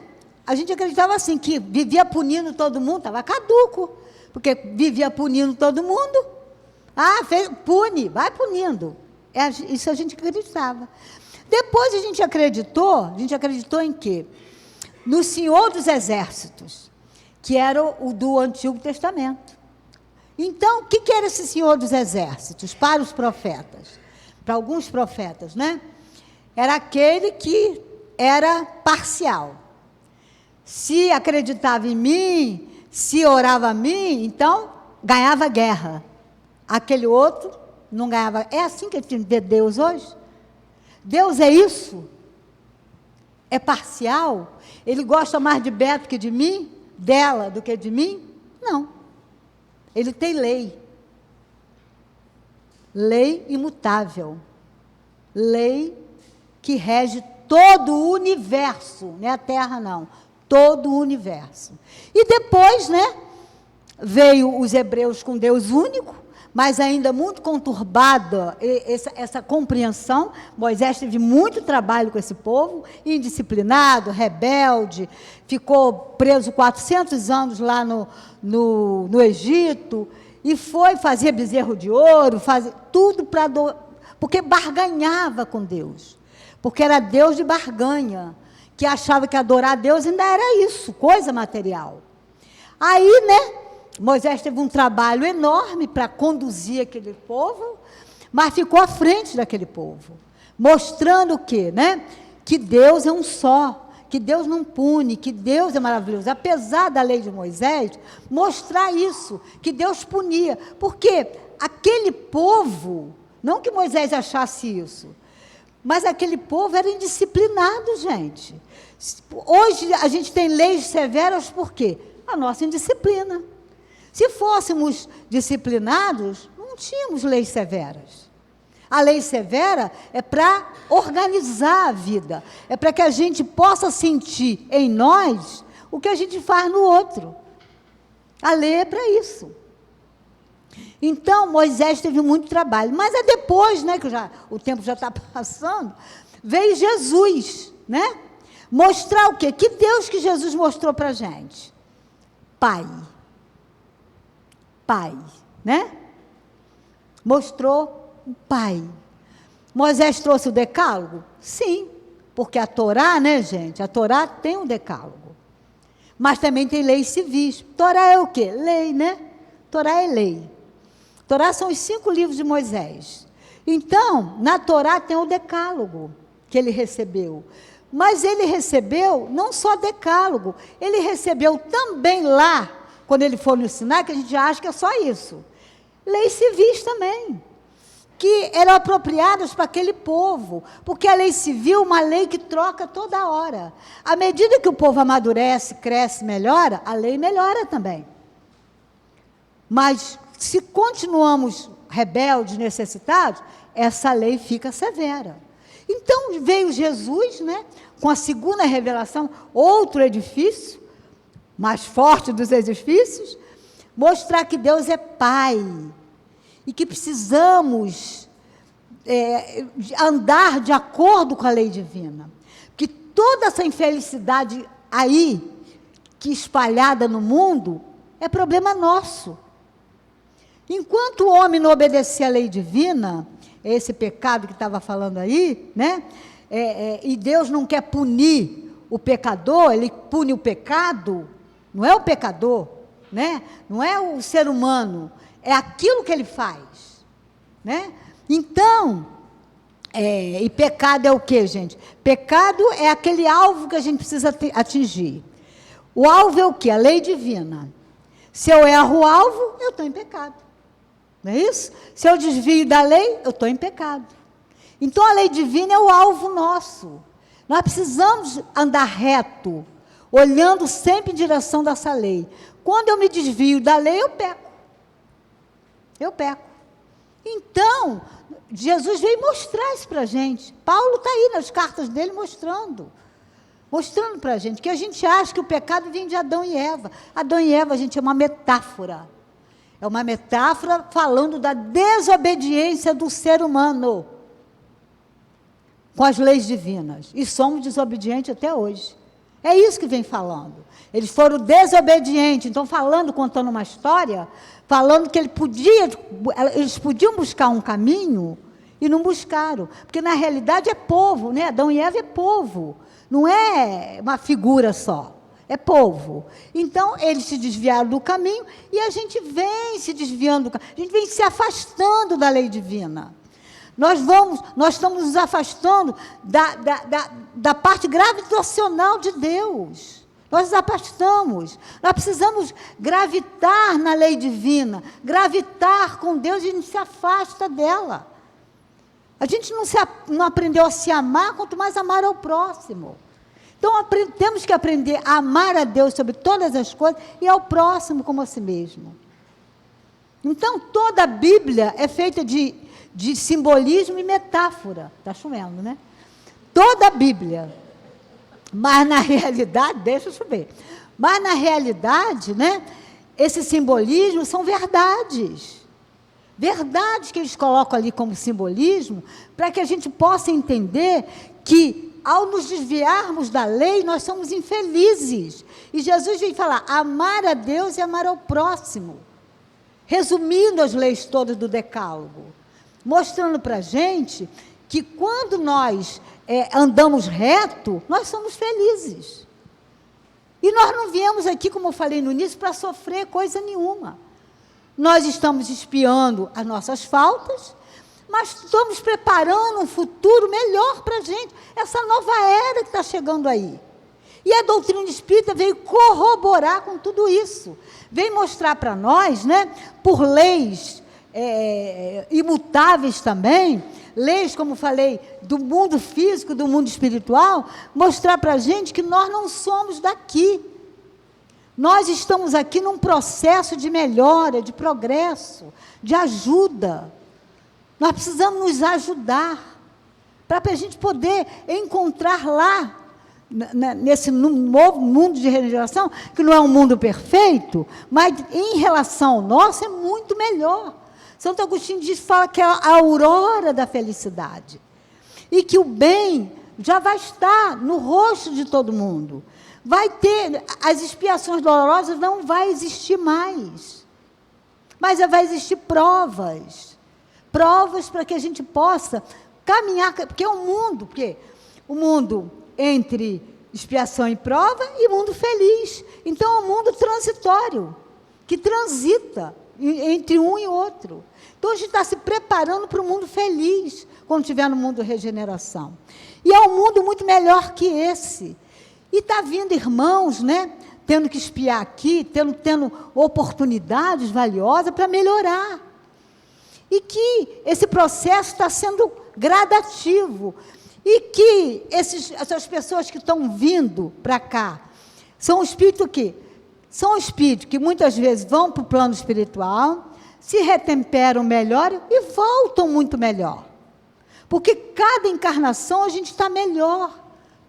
A gente acreditava assim, que vivia punindo todo mundo, estava caduco, porque vivia punindo todo mundo. Pune, vai punindo. Isso a gente acreditava. Depois a gente acreditou em quê? No Senhor dos Exércitos, que era o do Antigo Testamento. Então, o que era esse Senhor dos Exércitos para os profetas? Para alguns profetas, né? Era aquele que era parcial. Se acreditava em mim, se orava a mim, então ganhava guerra. Aquele outro não ganhava. É assim que a gente vê Deus hoje? Deus é isso? É parcial? Ele gosta mais de Beto que de mim? Dela do que de mim? Não. Ele tem lei. Lei imutável. Lei que rege todo o universo. Não é a Terra, não. Todo o universo. E depois, né, veio os hebreus com Deus único, mas ainda muito conturbada essa compreensão. Moisés teve muito trabalho com esse povo, indisciplinado, rebelde, ficou preso 400 anos lá no Egito, e fazia bezerro de ouro, fazia tudo porque barganhava com Deus, porque era Deus de barganha, que achava que adorar a Deus ainda era isso, coisa material. Aí, né, Moisés teve um trabalho enorme para conduzir aquele povo, mas ficou à frente daquele povo, mostrando o quê, né? Que Deus é um só, que Deus não pune, que Deus é maravilhoso. Apesar da lei de Moisés, mostrar isso, que Deus punia. Porque aquele povo, não que Moisés achasse isso, mas aquele povo era indisciplinado, gente. Hoje a gente tem leis severas por quê? A nossa indisciplina. Se fôssemos disciplinados, não tínhamos leis severas. A lei severa é para organizar a vida, é para que a gente possa sentir em nós o que a gente faz no outro. A lei é para isso. Então, Moisés teve muito trabalho, mas é depois, né, que o tempo já está passando, veio Jesus, né? Mostrar o quê? Que Deus que Jesus mostrou para a gente? Pai. Pai, né? Mostrou o Pai. Moisés trouxe o decálogo? Sim, porque a Torá, né, gente? A Torá tem um decálogo. Mas também tem leis civis. Torá é o quê? Lei, né? Torá é lei. Torá são os 5 livros de Moisés. Então, na Torá tem o decálogo que ele recebeu. Mas ele recebeu não só decálogo, ele recebeu também lá, quando ele for no Sinai, que a gente acha que é só isso, leis civis também, que eram apropriadas para aquele povo, porque a lei civil é uma lei que troca toda hora. À medida que o povo amadurece, cresce, melhora, a lei melhora também. Mas, se continuamos rebeldes, necessitados, essa lei fica severa. Então, veio Jesus, né, com a segunda revelação, outro edifício, mais forte dos edifícios, mostrar que Deus é Pai, e que precisamos andar de acordo com a lei divina. Que toda essa infelicidade aí, que espalhada no mundo, é problema nosso. Enquanto o homem não obedecia à lei divina, esse pecado que estava falando aí, né? E Deus não quer punir o pecador, ele pune o pecado, não é o pecador, né? Não é o ser humano, é aquilo que ele faz, né? Então, e pecado é o quê, gente? Pecado é aquele alvo que a gente precisa atingir. O alvo é o quê? A lei divina. Se eu erro o alvo, eu estou em pecado. Não é isso? Se eu desvio da lei, eu estou em pecado. Então, a lei divina é o alvo nosso. Nós precisamos andar reto, olhando sempre em direção dessa lei. Quando eu me desvio da lei, eu peco. Eu peco. Então, Jesus veio mostrar isso para a gente. Paulo está aí nas cartas dele mostrando para a gente, que a gente acha que o pecado vem de Adão e Eva. Adão e Eva, gente, é uma metáfora. É uma metáfora falando da desobediência do ser humano com as leis divinas. E somos desobedientes até hoje. É isso que vem falando. Eles foram desobedientes. Então, contando uma história, falando que eles podiam buscar um caminho e não buscaram. Porque, na realidade, é povo, né? Adão e Eva é povo. Não é uma figura só. É povo. Então, eles se desviaram do caminho e a gente vem se desviando do caminho. A gente vem se afastando da lei divina. Nós estamos nos afastando da parte gravitacional de Deus. Nós nos afastamos. Nós precisamos gravitar na lei divina, gravitar com Deus e a gente se afasta dela. A gente não aprendeu a se amar, quanto mais amar ao próximo. Então, temos que aprender a amar a Deus sobre todas as coisas e ao próximo como a si mesmo. Então, toda a Bíblia é feita de simbolismo e metáfora. Está chovendo, né? Toda a Bíblia. Mas, na realidade, deixa eu chover. Mas, na realidade, né, esses simbolismos são verdades. Verdades que eles colocam ali como simbolismo, para que a gente possa entender que, ao nos desviarmos da lei, nós somos infelizes. E Jesus vem falar, amar a Deus e amar ao próximo. Resumindo as leis todas do decálogo. Mostrando para a gente que quando nós andamos reto, nós somos felizes. E nós não viemos aqui, como eu falei no início, para sofrer coisa nenhuma. Nós estamos expiando as nossas faltas, mas estamos preparando um futuro melhor para a gente, essa nova era que está chegando aí. E a doutrina espírita veio corroborar com tudo isso, veio mostrar para nós, né, por leis imutáveis também, leis, como falei, do mundo físico, do mundo espiritual, mostrar para a gente que nós não somos daqui. Nós estamos aqui num processo de melhora, de progresso, de ajuda. Nós precisamos nos ajudar, para a gente poder encontrar lá, nesse novo mundo de regeneração, que não é um mundo perfeito, mas em relação ao nosso é muito melhor. Santo Agostinho fala que é a aurora da felicidade. E que o bem já vai estar no rosto de todo mundo. Vai ter, as expiações dolorosas não vai existir mais. Mas vai existir provas. Provas para que a gente possa caminhar, porque o mundo entre expiação e prova e mundo feliz. Então, é um mundo transitório, que transita. entre um e outro. Então, a gente está se preparando para um mundo feliz, quando estiver no mundo de regeneração. E é um mundo muito melhor que esse. E está vindo irmãos, né, tendo que espiar aqui, tendo oportunidades valiosas para melhorar. E que esse processo está sendo gradativo. E que essas pessoas que estão vindo para cá, são espíritos que? São espíritos que muitas vezes vão para o plano espiritual, se retemperam melhor e voltam muito melhor. Porque cada encarnação a gente está melhor.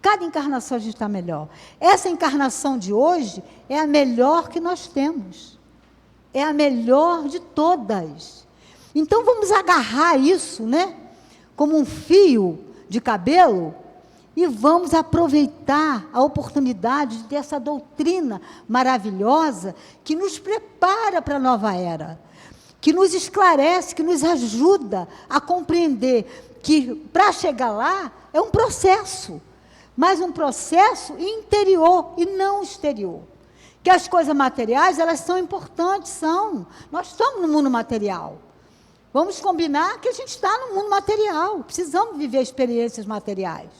Cada encarnação a gente está melhor. Essa encarnação de hoje é a melhor que nós temos. É a melhor de todas. Então vamos agarrar isso, né? Como um fio de cabelo e vamos aproveitar a oportunidade dessa doutrina maravilhosa que nos prepara para a nova era, que nos esclarece, que nos ajuda a compreender que para chegar lá é um processo, mas um processo interior e não exterior. Que as coisas materiais, elas são importantes, são. Nós estamos no mundo material. Vamos combinar que a gente está no mundo material, precisamos viver experiências materiais,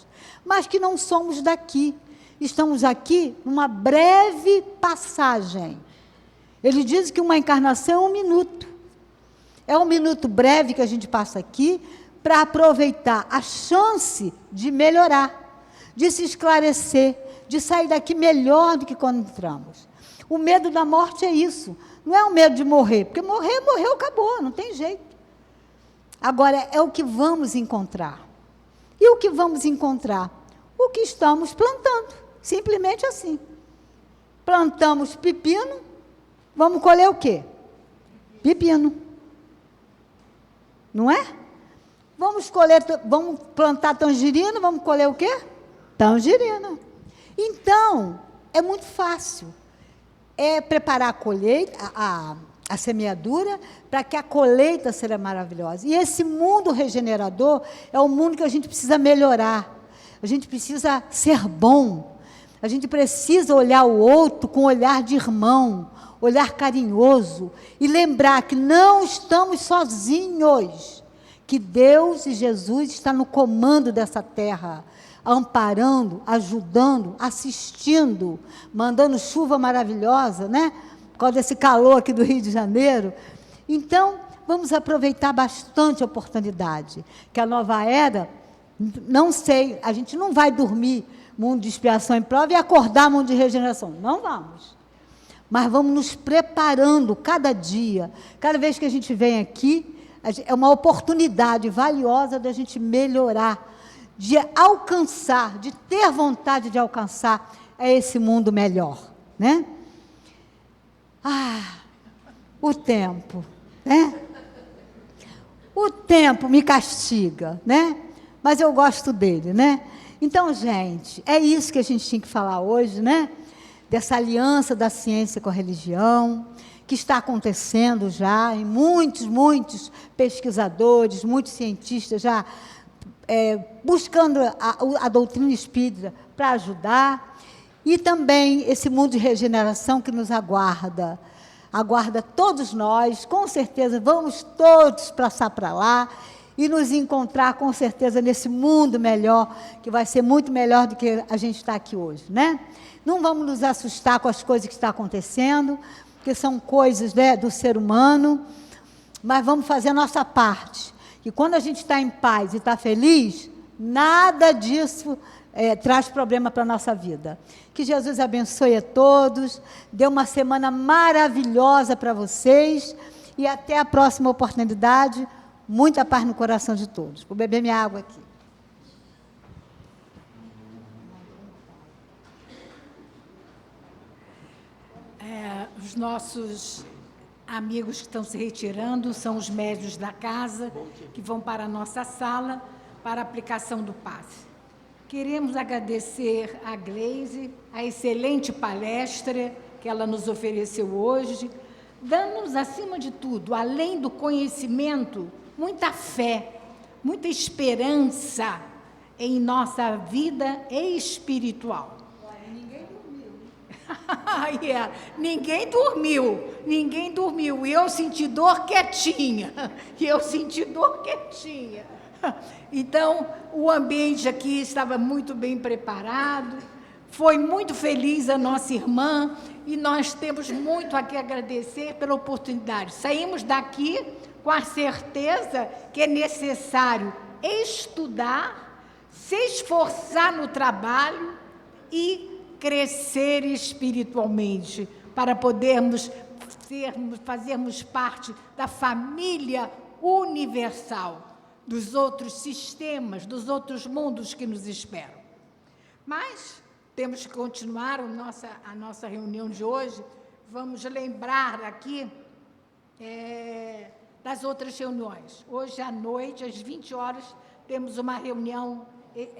mas que não somos daqui. Estamos aqui numa breve passagem. Ele diz que uma encarnação é 1 minuto. É 1 minuto breve que a gente passa aqui para aproveitar a chance de melhorar, de se esclarecer, de sair daqui melhor do que quando entramos. O medo da morte é isso. Não é o medo de morrer, porque morreu, acabou, não tem jeito. Agora, é o que vamos encontrar. E o que vamos encontrar? O que estamos plantando, simplesmente assim. Plantamos pepino, vamos colher o quê? Pepino. Não é? Vamos plantar tangerina, vamos colher o quê? Tangerina. Então, é muito fácil. É preparar a colheita, a semeadura, para que a colheita seja maravilhosa. E esse mundo regenerador é o mundo que a gente precisa melhorar. A gente precisa ser bom. A gente precisa olhar o outro com olhar de irmão, olhar carinhoso, e lembrar que não estamos sozinhos, que Deus e Jesus estão no comando dessa terra, amparando, ajudando, assistindo, mandando chuva maravilhosa, né? Por causa desse calor aqui do Rio de Janeiro. Então, vamos aproveitar bastante a oportunidade, que a nova era, não sei, a gente não vai dormir mundo de expiação e prova e acordar mundo de regeneração, não vamos. Mas vamos nos preparando cada dia, cada vez que a gente vem aqui, é uma oportunidade valiosa da gente melhorar, de alcançar, de ter vontade de alcançar esse mundo melhor, né? O tempo, né? O tempo me castiga, né? Mas eu gosto dele, né? Então, gente, é isso que a gente tinha que falar hoje, né? Dessa aliança da ciência com a religião, que está acontecendo já, em muitos pesquisadores, muitos cientistas já buscando a doutrina espírita para ajudar, e também esse mundo de regeneração que nos aguarda todos nós, com certeza vamos todos passar para lá, e nos encontrar com certeza nesse mundo melhor, que vai ser muito melhor do que a gente está aqui hoje, né? Não vamos nos assustar com as coisas que estão acontecendo, porque são coisas, né, do ser humano, mas vamos fazer a nossa parte. E quando a gente está em paz e está feliz, nada disso traz problema para a nossa vida. Que Jesus abençoe a todos, dê uma semana maravilhosa para vocês, e até a próxima oportunidade. Muita paz no coração de todos. Vou beber minha água aqui. Os nossos amigos que estão se retirando são os médios da casa, que vão para a nossa sala para a aplicação do passe. Queremos agradecer a Gleise, a excelente palestra que ela nos ofereceu hoje, dando-nos, acima de tudo, além do conhecimento, muita fé, muita esperança em nossa vida espiritual. Ninguém dormiu. Ninguém dormiu. E eu senti dor quietinha. Então, o ambiente aqui estava muito bem preparado. Foi muito feliz a nossa irmã. E nós temos muito a que agradecer pela oportunidade. Saímos daqui com a certeza que é necessário estudar, se esforçar no trabalho e crescer espiritualmente, para podermos fazermos parte da família universal, dos outros sistemas, dos outros mundos que nos esperam. Mas temos que continuar a nossa reunião de hoje. Vamos lembrar aqui das outras reuniões. Hoje à noite, às 20 horas, temos uma reunião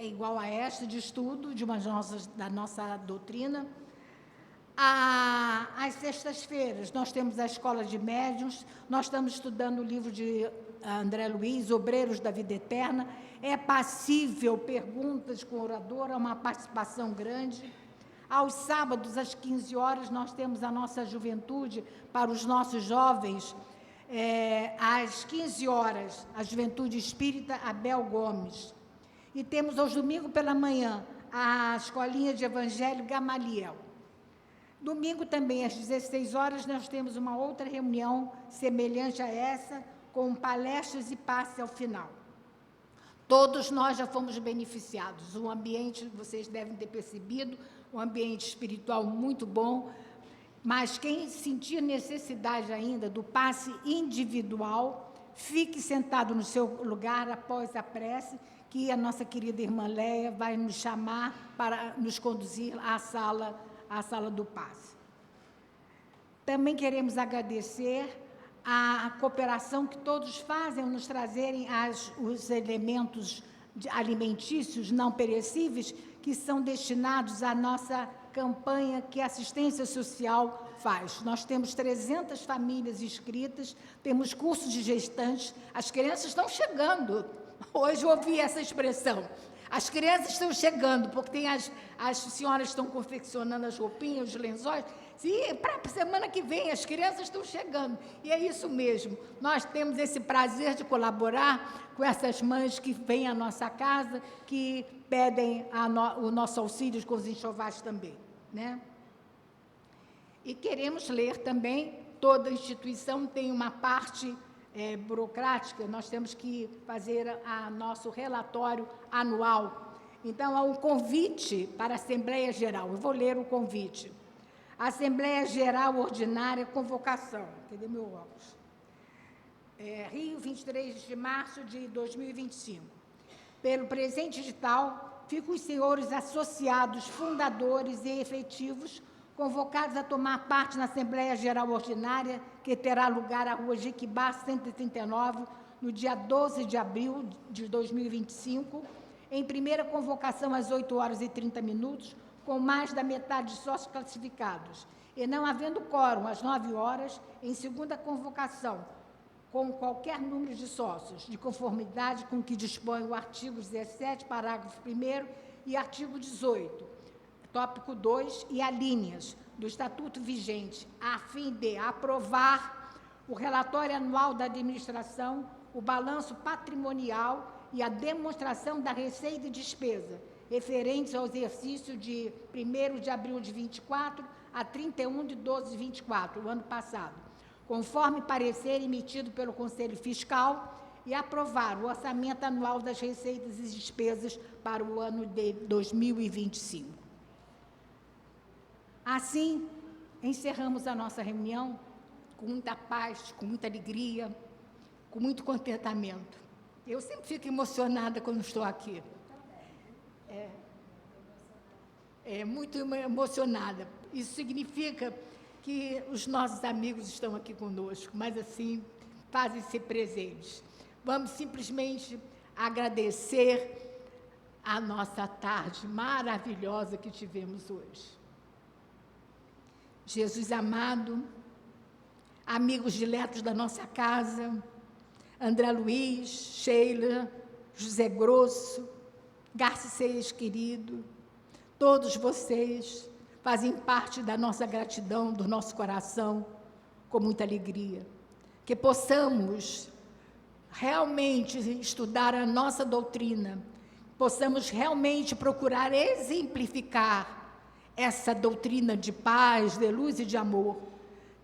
igual a esta, de estudo da nossa doutrina. Às sextas-feiras, nós temos a Escola de Médiuns, nós estamos estudando o livro de André Luiz, Obreiros da Vida Eterna. É passível perguntas com o orador, há uma participação grande. Aos sábados, às 15 horas, nós temos a nossa juventude para os nossos jovens. Às 15 horas, a Juventude Espírita Abel Gomes. E temos aos domingos pela manhã a Escolinha de Evangelho Gamaliel. Domingo também, às 16 horas, nós temos uma outra reunião semelhante a essa, com palestras e passe ao final. Todos nós já fomos beneficiados. O ambiente, vocês devem ter percebido, um ambiente espiritual muito bom, mas quem sentir necessidade ainda do passe individual, fique sentado no seu lugar após a prece, que a nossa querida irmã Leia vai nos chamar para nos conduzir à sala do passe. Também queremos agradecer a cooperação que todos fazem, nos trazerem os elementos alimentícios não perecíveis, que são destinados à nossa campanha que a assistência social faz. Nós temos 300 famílias inscritas, temos cursos de gestantes, as crianças estão chegando. Hoje eu ouvi essa expressão. As crianças estão chegando, porque as senhoras estão confeccionando as roupinhas, os lençóis, e para a semana que vem as crianças estão chegando. E é isso mesmo, nós temos esse prazer de colaborar com essas mães que vêm à nossa casa, que pedem o nosso auxílio com os enxovais também, né? E queremos ler também, toda instituição tem uma parte burocrática, nós temos que fazer nosso relatório anual. Então, há um convite para a Assembleia Geral. Eu vou ler o convite. Assembleia Geral Ordinária, convocação. Cadê meu óculos? Rio, 23 de março de 2025. Pelo presente edital, ficam os senhores associados, fundadores e efetivos convocados a tomar parte na Assembleia Geral Ordinária, que terá lugar à Rua Jequibá, 139, no dia 12 de abril de 2025, em primeira convocação às 8h30, com mais da metade de sócios classificados, e não havendo quórum às 9 horas, em segunda convocação, com qualquer número de sócios, de conformidade com o que dispõe o artigo 17, parágrafo 1º, e artigo 18, tópico 2 e alíneas do Estatuto vigente, a fim de aprovar o relatório anual da administração, o balanço patrimonial e a demonstração da receita e despesa, referentes ao exercício de 1º de abril de 24 a 31 de 12 de 24, o ano passado, conforme parecer emitido pelo Conselho Fiscal, e aprovar o orçamento anual das receitas e despesas para o ano de 2025. Assim, encerramos a nossa reunião com muita paz, com muita alegria, com muito contentamento. Eu sempre fico emocionada quando estou aqui. Muito emocionada. Isso significa que os nossos amigos estão aqui conosco, mas assim, fazem-se presentes. Vamos simplesmente agradecer a nossa tarde maravilhosa que tivemos hoje. Jesus amado, amigos diletos da nossa casa, André Luiz, Sheila, José Grosso, Garcês querido, todos vocês, fazem parte da nossa gratidão, do nosso coração, com muita alegria. Que possamos realmente estudar a nossa doutrina, possamos realmente procurar exemplificar essa doutrina de paz, de luz e de amor,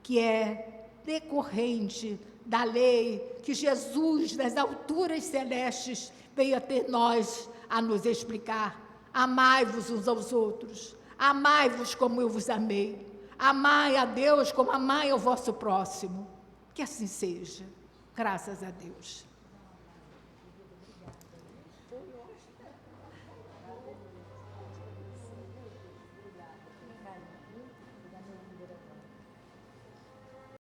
que é decorrente da lei que Jesus, das alturas celestes, veio até nós a nos explicar. Amai-vos uns aos outros, amai-vos como eu vos amei, amai a Deus como amai ao vosso próximo. Que assim seja, graças a Deus.